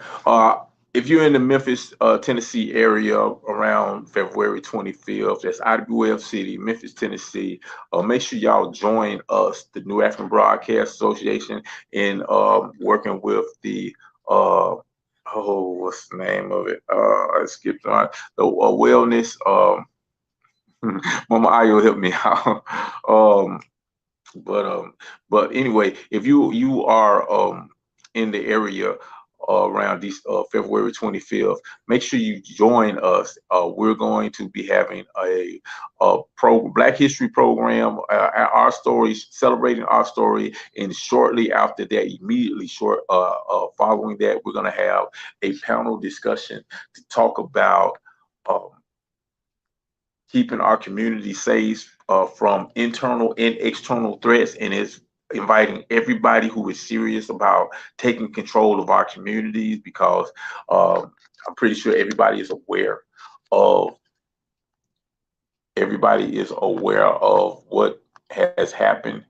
Speaker 3: if you're in the Memphis, Tennessee area around February 25th, that's IWF City, Memphis, Tennessee. Make sure y'all join us, the New African Broadcast Association, in working with the what's the name of it? I skipped on the wellness. Mama Ayo helped me out. But anyway, if you are in the area around these February 25th, make sure you join us. We're going to be having a Black History program, our stories, celebrating our story, and shortly after that, immediately following that, we're going to have a panel discussion to talk about keeping our community safe from internal and external threats, and is inviting everybody who is serious about taking control of our communities, because I'm pretty sure everybody is aware of what has happened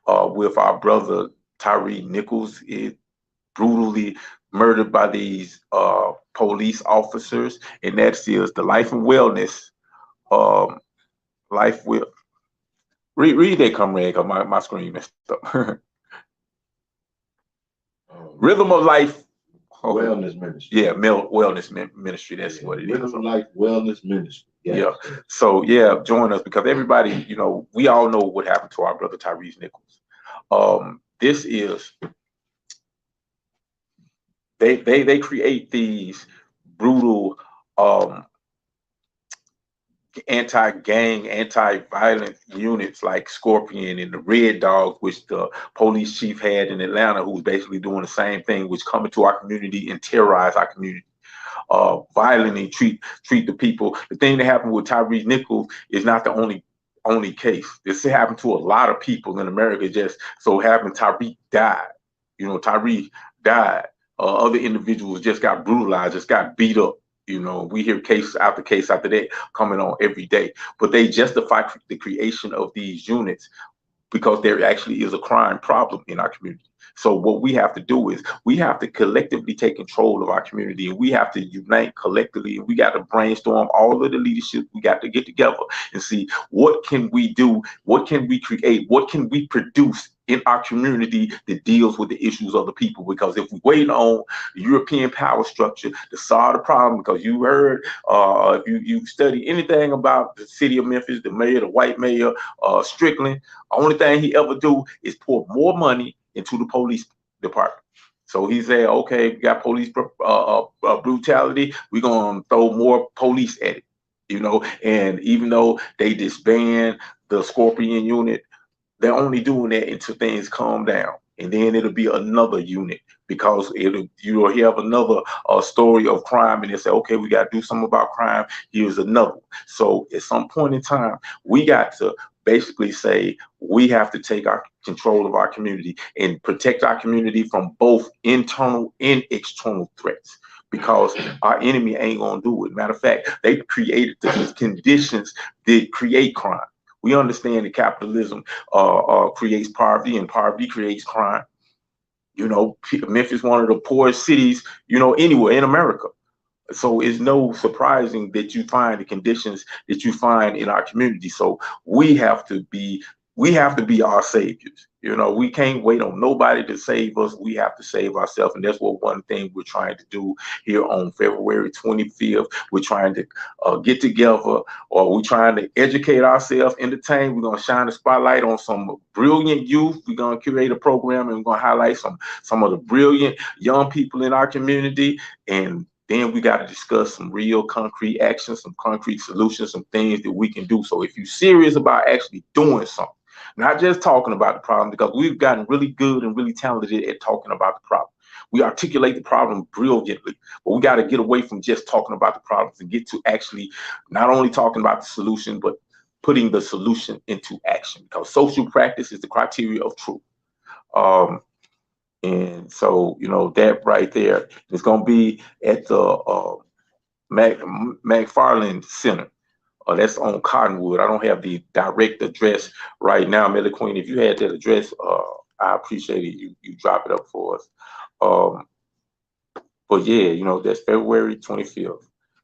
Speaker 3: with our brother Tyree Nichols. Is brutally murdered by these police officers, and that is the life and wellness. Life will read that, comrade, because my screen messed up. Rhythm of Life
Speaker 5: Wellness Ministry.
Speaker 3: Yeah, Wellness Ministry. That's what it is.
Speaker 5: Rhythm of Life Wellness Ministry. Yes.
Speaker 3: Yeah. So yeah, join us, because everybody, you know, we all know what happened to our brother Tyree Nichols. This is they create these brutal anti-gang, anti-violent units like Scorpion and the Red Dogs, which the police chief had in Atlanta, who's basically doing the same thing, which come into our community and terrorize our community, violently treat the people. The thing that happened with Tyree Nichols is not the only case. This happened to a lot of people in America. Just so happened Tyree died. You know, Tyree died. Other individuals just got brutalized, just got beat up. You know, we hear case after that coming on every day, but they justify the creation of these units because there actually is a crime problem in our community. So what we have to do is we have to collectively take control of our community, and we have to unite collectively, and we got to brainstorm all of the leadership. We got to get together and see what can we do, what can we create, what can we produce in our community that deals with the issues of the people. Because if we wait on the European power structure to solve the problem, because you heard, if you study anything about the city of Memphis, the mayor, the white mayor, Strickland, the only thing he ever do is pour more money into the police department. So he said, okay, we got police brutality. We're going to throw more police at it, you know. And even though they disband the Scorpion unit, they're only doing that until things calm down. And then it'll be another unit because you'll have another story of crime and they say, okay, we got to do something about crime. Here's another one. So at some point in time, we got to basically say we have to take our control of our community and protect our community from both internal and external threats, because our enemy ain't gonna do it. Matter of fact, they created the conditions that create crime. We understand that capitalism creates poverty, and poverty creates crime. You know, Memphis is one of the poorest cities, you know, anywhere in America. So it's no surprising that you find the conditions that you find in our community. So we have to be our saviors. You know, we can't wait on nobody to save us. We have to save ourselves. And that's what one thing we're trying to do here on February 25th. We're trying to get together, or we're trying to educate ourselves, entertain. We're going to shine a spotlight on some brilliant youth. We're going to curate a program and we're going to highlight some of the brilliant young people in our community. And then we got to discuss some real concrete actions, some concrete solutions, some things that we can do. So if you're serious about actually doing something, not just talking about the problem, because we've gotten really good and really talented at talking about the problem. We articulate the problem brilliantly, but we got to get away from just talking about the problems and get to actually not only talking about the solution, but putting the solution into action, because social practice is the criteria of truth. And so, you know, that right there is going to be at the McFarland Center. That's on Cottonwood. I don't have the direct address right now, Melly Queen. If you had that address, I appreciate it. You drop it up for us. But yeah, you know, that's February 25th.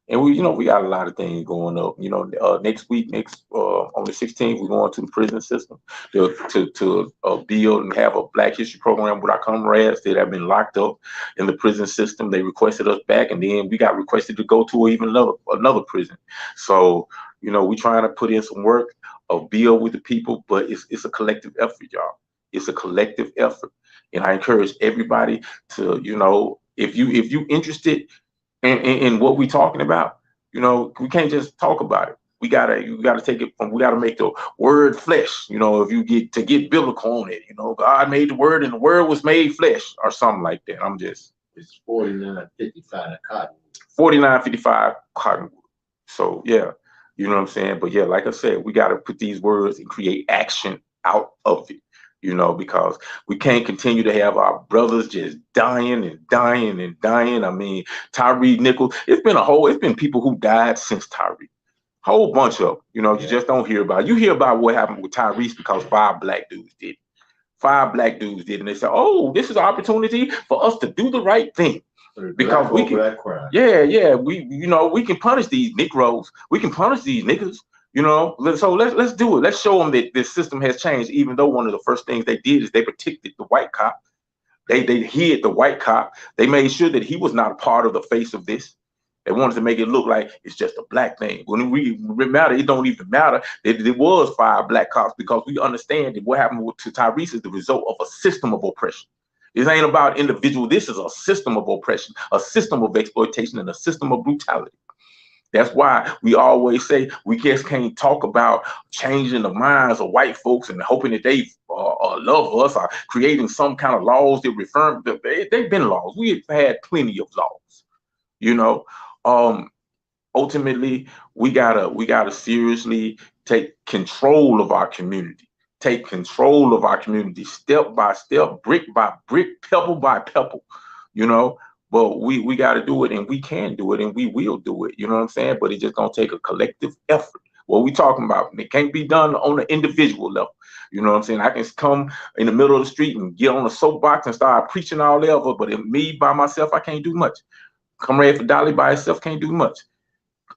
Speaker 3: And we got a lot of things going up. You know, next week, on the 16th, we're going to the prison system to build and have a Black History program with our comrades that have been locked up in the prison system. They requested us back, and then we got requested to go to even another prison. So, you know, we're trying to put in some work, build with the people, but it's a collective effort, y'all. It's a collective effort, and I encourage everybody to, you know, if you interested in what we're talking about, you know, we can't just talk about it. You gotta take it we gotta make the word flesh. You know, if you get biblical on it, you know, God made the word and the word was made flesh or something like that.
Speaker 5: It's 4955 Cottonwood.
Speaker 3: 4955 Cottonwood. So yeah, you know what I'm saying? But yeah, like I said, we gotta put these words and create action out of it. You know, because we can't continue to have our brothers just dying and dying and dying. I mean, Tyre Nichols, it's been people who died since Tyre. Whole bunch of, you know, you just don't hear about it. You hear about what happened with Tyrese because 5 black dudes did. 5 black dudes did, and they said, oh, this is an opportunity for us to do the right thing. Because we can, we can punish these Negroes. We can punish these niggas. You know, so let's do it. Let's show them that this system has changed, even though one of the first things they did is they protected the white cop. They hid the white cop. They made sure that he was not a part of the face of this. They wanted to make it look like it's just a black thing. When we matter, it don't even matter that it was 5 black cops, because we understand that what happened to Tyrese is the result of a system of oppression. This ain't about individual. This is a system of oppression, a system of exploitation, and a system of brutality. That's why we always say we just can't talk about changing the minds of white folks and hoping that they love us or creating some kind of laws that refer. They've been laws. We've had plenty of laws. You know, ultimately we gotta seriously take control of our community. Take control of our community, step by step, brick by brick, pebble by pebble. You know. But we got to do it, and we can do it, and we will do it. You know what I'm saying? But it's just going to take a collective effort. What we talking about, it can't be done on an individual level. You know what I'm saying? I can come in the middle of the street and get on a soapbox and start preaching all level, but if me by myself, I can't do much. Comrade Fadali by itself can't do much.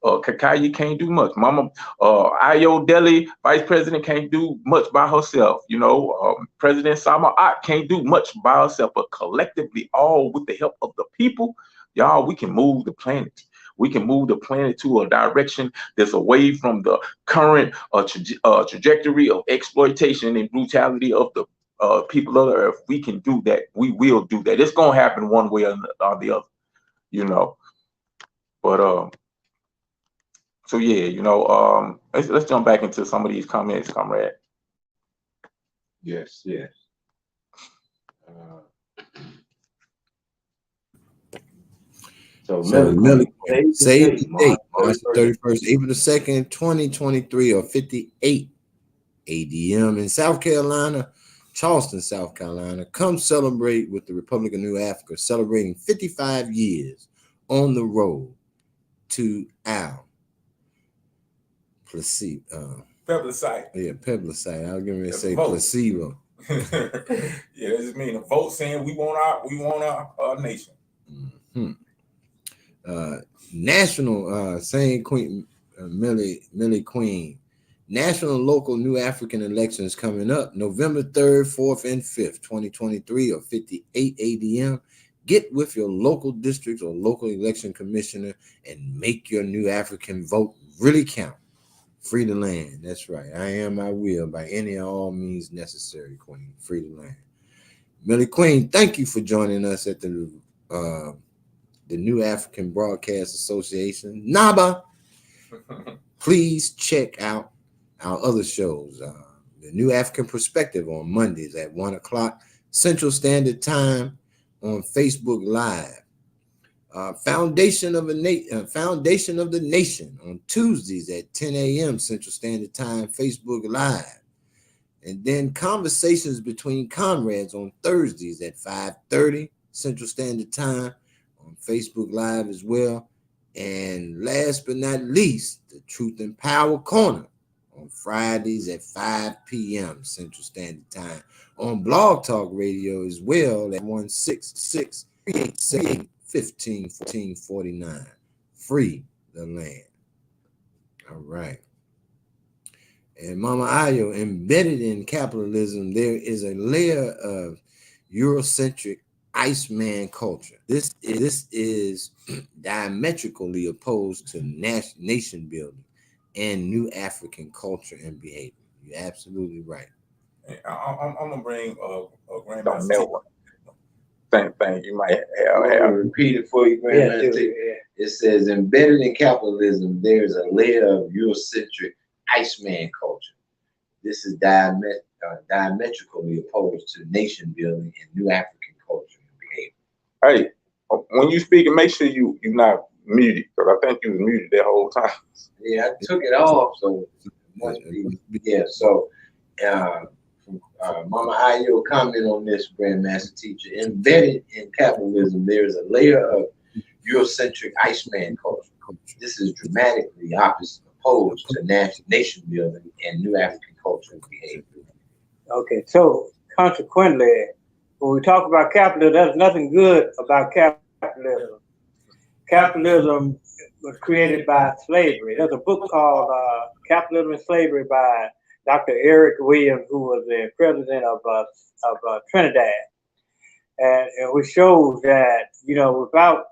Speaker 3: Kakaya can't do much. Mama Ayo Deli, vice president, can't do much by herself. You know, President Sama Ott can't do much by herself. But collectively, all with the help of the people, y'all, we can move the planet. We can move the planet to a direction that's away from the current trajectory of exploitation and brutality of the people of the earth, we can do that. We will do that. It's gonna happen one way or the other, you know. But so yeah, you know, let's jump back into some of these comments, comrade.
Speaker 5: Yes, yes. So
Speaker 10: Millie, save the date,
Speaker 5: March
Speaker 10: March 31st, April the 2nd, 2023, or 58 ADM in South Carolina, Charleston, South Carolina. Come celebrate with the Republic of New Africa, celebrating 55 years on the road to our placebo.
Speaker 8: Plebiscite.
Speaker 10: Yeah, plebiscite. I was going to say
Speaker 8: vote.
Speaker 10: placebo.
Speaker 8: Yeah, that just means a vote saying we want our nation.
Speaker 10: Mm-hmm. National saying Queen Millie Queen. National local New African elections coming up November 3rd, 4th, and 5th, 2023, or 58 ADM. Get with your local district or local election commissioner and make your New African vote really count. Free the land. That's right. I am, I will, by any and all means necessary, Queen. Free the land. Millie Queen, thank you for joining us at the New African Broadcast Association, NABA. Please check out our other shows. The New African Perspective on Mondays at 1 o'clock Central Standard Time on Facebook Live. Foundation of the Nation on Tuesdays at 10 a.m. Central Standard Time, Facebook Live. And then Conversations Between Comrades on Thursdays at 5:30 Central Standard Time on Facebook Live as well. And last but not least, the Truth and Power Corner on Fridays at 5 p.m. Central Standard Time on Blog Talk Radio as well at 1-666-387-1549. Free the land. All right. And Mama Ayo, embedded in capitalism, there is a layer of Eurocentric Iceman culture. This is diametrically opposed to nation building and New African culture and behavior. You're absolutely right.
Speaker 8: I'm gonna bring a
Speaker 3: Grandmaster. Same thing. You might
Speaker 5: have repeat it for you, Grandmaster. Yeah. It says, embedded in capitalism, there is a layer of Eurocentric Iceman culture. This is diametrically opposed to nation building and New African culture and behavior.
Speaker 3: Hey, when you speak, make sure you're not muted, because I think you was muted that whole time.
Speaker 5: Yeah, I took it off, so it must be. Yeah, so Mama Ayo comment on this, Grandmaster Teacher. Embedded in capitalism, there is a layer of Eurocentric Iceman culture. This is dramatically opposed to nation building and New African culture and behavior.
Speaker 1: Okay, so consequently, when we talk about capitalism, there's nothing good about capitalism. Capitalism was created by slavery. There's a book called Capitalism and Slavery by Dr. Eric Williams, who was the president of Trinidad, and which shows that, you know, without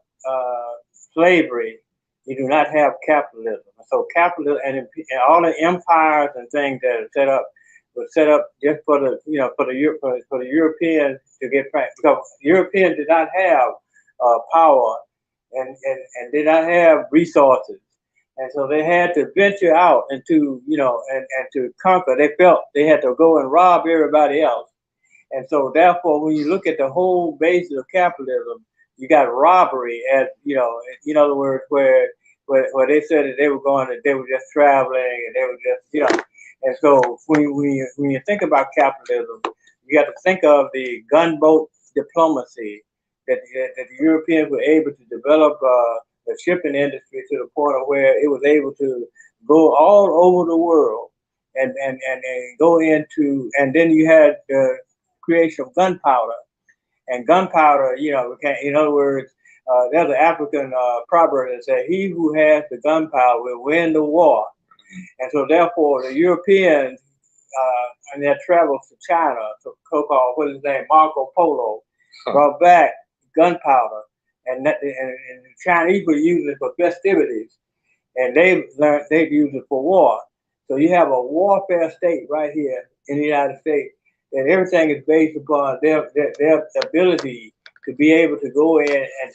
Speaker 1: slavery, you do not have capitalism. So capitalism and all the empires and things that are set up was set up just for the, you know, for the Europeans to get practice, because Europeans did not have power and did not have resources. And so they had to venture out into, you know, and to conquer. They felt they had to go and rob everybody else. And so therefore, when you look at the whole basis of capitalism, you got robbery as, you know, in other words, where they said that they were just traveling and they were just, you know. And so when you think about capitalism, you got to think of the gunboat diplomacy that the Europeans were able to develop the shipping industry to the point of where it was able to go all over the world and go into, and then you had the creation of gunpowder. And gunpowder, you know, in other words, there's an African proverb that says, "He who has the gunpowder will win the war." And so therefore the Europeans and their travels to China, to so-called, what is his name, Marco Polo, brought back gunpowder. And the Chinese were using it for festivities, and they'd use it for war. So you have a warfare state right here in the United States and everything is based upon their ability to be able to go in and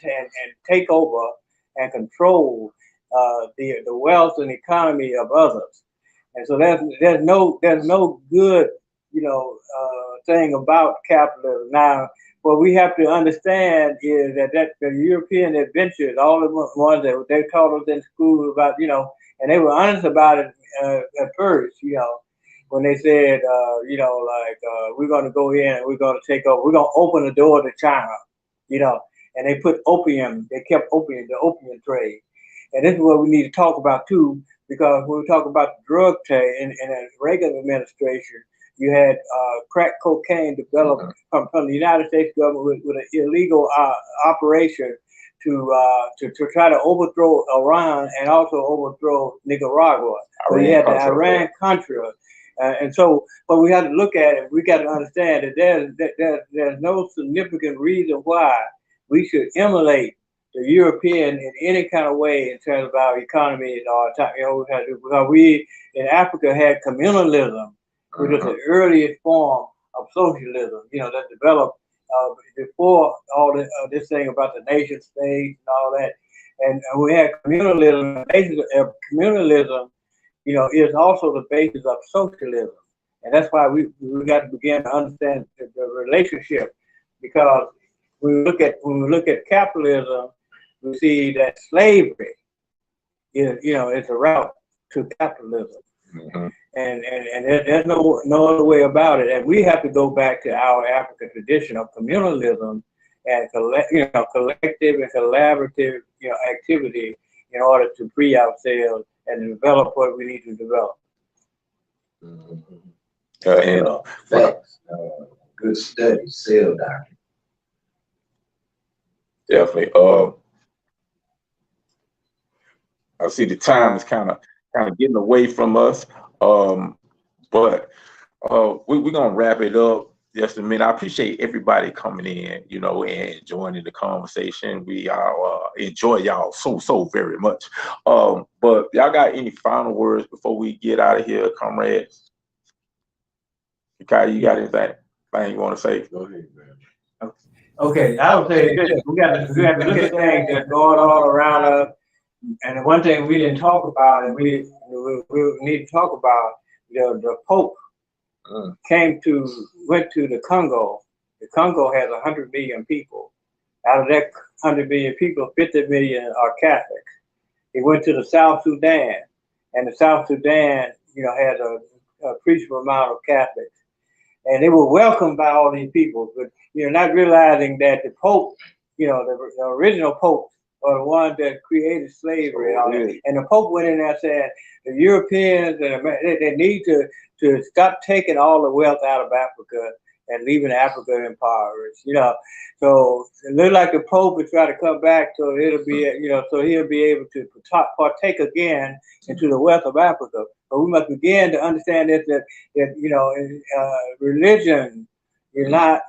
Speaker 1: take over and control the wealth and economy of others. And so there's no good, thing about capitalism. Now, what we have to understand is that the European adventures, all the ones that they taught us in school about, and they were honest about it at first, when they said, we're going to go in and we're going to take over, we're going to open the door to China, and they put opium, they kept opium, the opium trade. And this is what we need to talk about too, because when we talk about the drug trade in the Reagan administration, you had crack cocaine developed from the United States government with an illegal operation to try to overthrow Iran and also overthrow Nicaragua. So you had the Iran-Contra. And so, but we have to look at it. We got to understand that there's no significant reason why we should emulate the European in any kind of way in terms of our economy or because we in Africa had communalism, which is the earliest form of socialism, that developed before all this thing about the nation state and all that. And we had communalism. The basis of communalism, is also the basis of socialism. And that's why we got to begin to understand the relationship, because when we look at capitalism, we see that slavery is a route to capitalism. Mm-hmm. And there's no other way about it. And we have to go back to our African tradition of communalism and collective and collaborative activity in order to free ourselves and develop what we need to develop.
Speaker 5: Mm-hmm. Facts. Good study, sale doctrine.
Speaker 3: Definitely. I see the time is kind of getting away from us. But we're gonna wrap it up just a minute. I appreciate everybody coming in, and joining the conversation. We are enjoy y'all so very much. But y'all got any final words before we get out of here, comrades? Kai, you got anything you want to say? Go ahead, man.
Speaker 1: Okay, I would say this. We got to look at things that's going on around us. And the one thing we didn't talk about, and we need to talk about, the Pope went to the Congo. The Congo has 100 million people. Out of that 100 million people, 50 million are Catholics. He went to the South Sudan, and the South Sudan, has a appreciable amount of Catholics. And they were welcomed by all these people, but not realizing that the Pope, the original Pope, are the ones that created slavery. And the Pope went in there saying the Europeans they need to stop taking all the wealth out of Africa and leaving Africa impoverished. So it looked like the Pope would try to come back, so it'll be so he'll be able to partake again into the wealth of Africa. But we must begin to understand that religion is not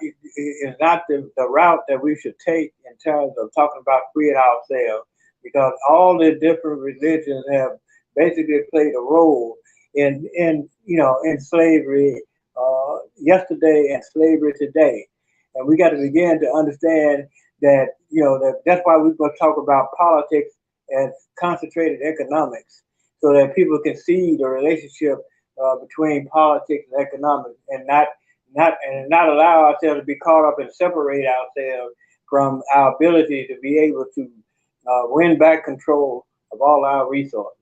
Speaker 1: the route that we should take in terms of talking about freeing ourselves, because all the different religions have basically played a role in slavery yesterday and slavery today. And we got to begin to understand that that's why we're going to talk about politics and concentrated economics, so that people can see the relationship between politics and economics, and not allow ourselves to be caught up and separate ourselves from our ability to be able to win back control of all our resources.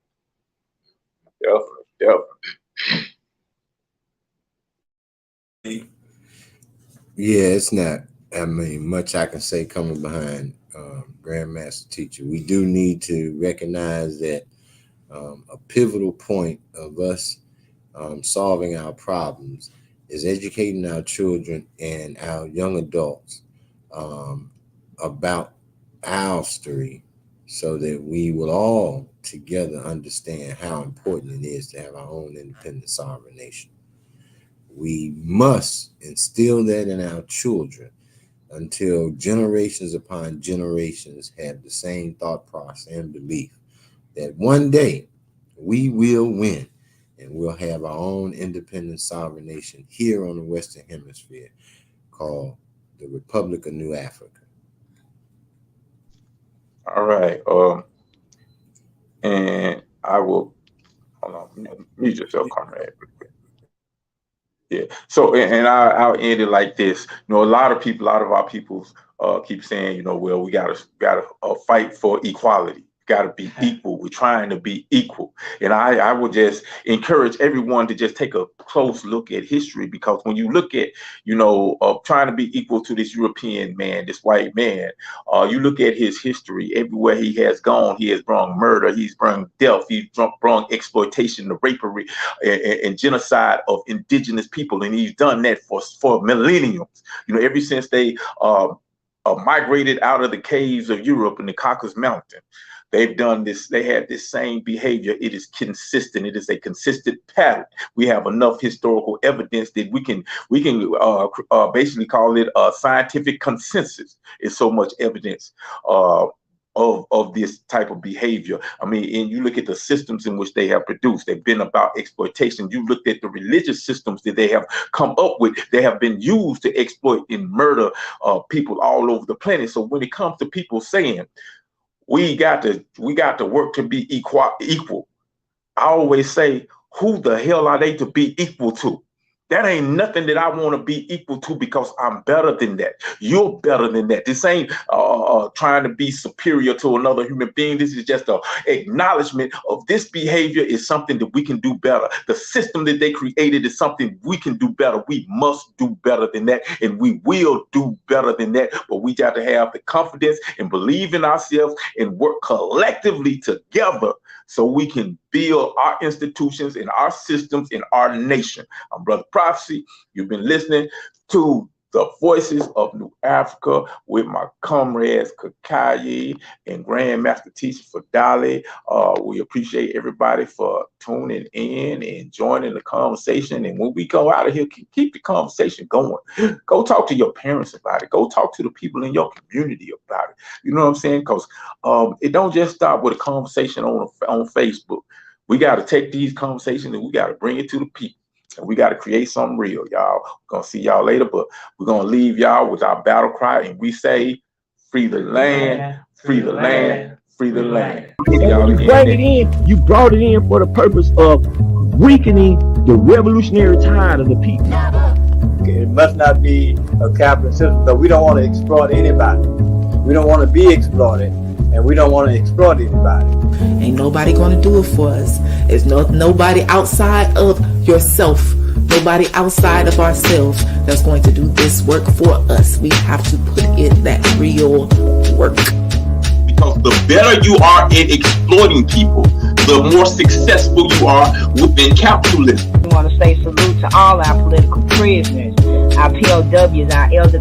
Speaker 10: Yeah, it's not, much I can say coming behind Grandmaster Teacher. We do need to recognize that a pivotal point of us solving our problems is educating our children and our young adults about our story, so that we will all together understand how important it is to have our own independent sovereign nation. We must instill that in our children until generations upon generations have the same thought process and belief that one day we will win. and we'll have our own independent sovereign nation here on the Western Hemisphere called the Republic of New Africa.
Speaker 3: All right. And I will, hold on, mute yourself, comrade. Yeah. So, and I'll end it like this. You know, a lot of our people keep saying, you know, well, we gotta fight for equality. Got to be equal. We're trying to be equal. And I would just encourage everyone to just take a close look at history, because when you look at, you know, trying to be equal to this European man, this white man, you look at his history, everywhere he has gone, he has brought murder, he's brought death, he's brought exploitation, the rapery and genocide of indigenous people. And he's done that for millenniums, you know, ever since they migrated out of the caves of Europe in the Caucasus Mountain. They've done this. They have this same behavior. It is consistent. It is a consistent pattern. We have enough historical evidence that we can basically call it a scientific consensus. It's so much evidence of this type of behavior. I mean, and you look at the systems in which they have produced. They've been about exploitation. You looked at the religious systems that they have come up with. They have been used to exploit and murder people all over the planet. So when it comes to people saying, we got to work to be equal. I always say, who the hell are they to be equal to? That ain't nothing that I want to be equal to, because I'm better than that. You're better than that. This ain't trying to be superior to another human being. This is just an acknowledgement of this behavior is something that we can do better. The system that they created is something we can do better. We must do better than that, and we will do better than that. But we got to have the confidence and believe in ourselves and work collectively together so we can build our institutions and our systems in our nation. I'm Brother Prophecy. You've been listening to the Voices of New Africa with my comrades Kakayi and Grandmaster Teacher Fadali. We appreciate everybody for tuning in and joining the conversation. And when we go out of here, keep the conversation going. Go talk to your parents about it. Go talk to the people in your community about it. You know what I'm saying? Because it don't just stop with a conversation on Facebook. We got to take these conversations and we got to bring it to the people. And we got to create something real, y'all. We're going to see y'all later, but we're going to leave y'all with our battle cry. And we say, free the land, free the land, free the land.
Speaker 11: And when you bring it in, you brought it in for the purpose of weakening the revolutionary tide of the people.
Speaker 1: It must not be a capitalist system, because we don't want to exploit anybody. We don't want to be exploited, and we don't want to exploit anybody.
Speaker 2: Ain't nobody gonna do it for us. There's nobody outside of yourself, nobody outside of ourselves that's going to do this work for us. We have to put in that real work.
Speaker 3: Because the better you are at exploiting people, the more successful you are within capitalism.
Speaker 4: We want to say salute to all our political prisoners, our POWs, our elder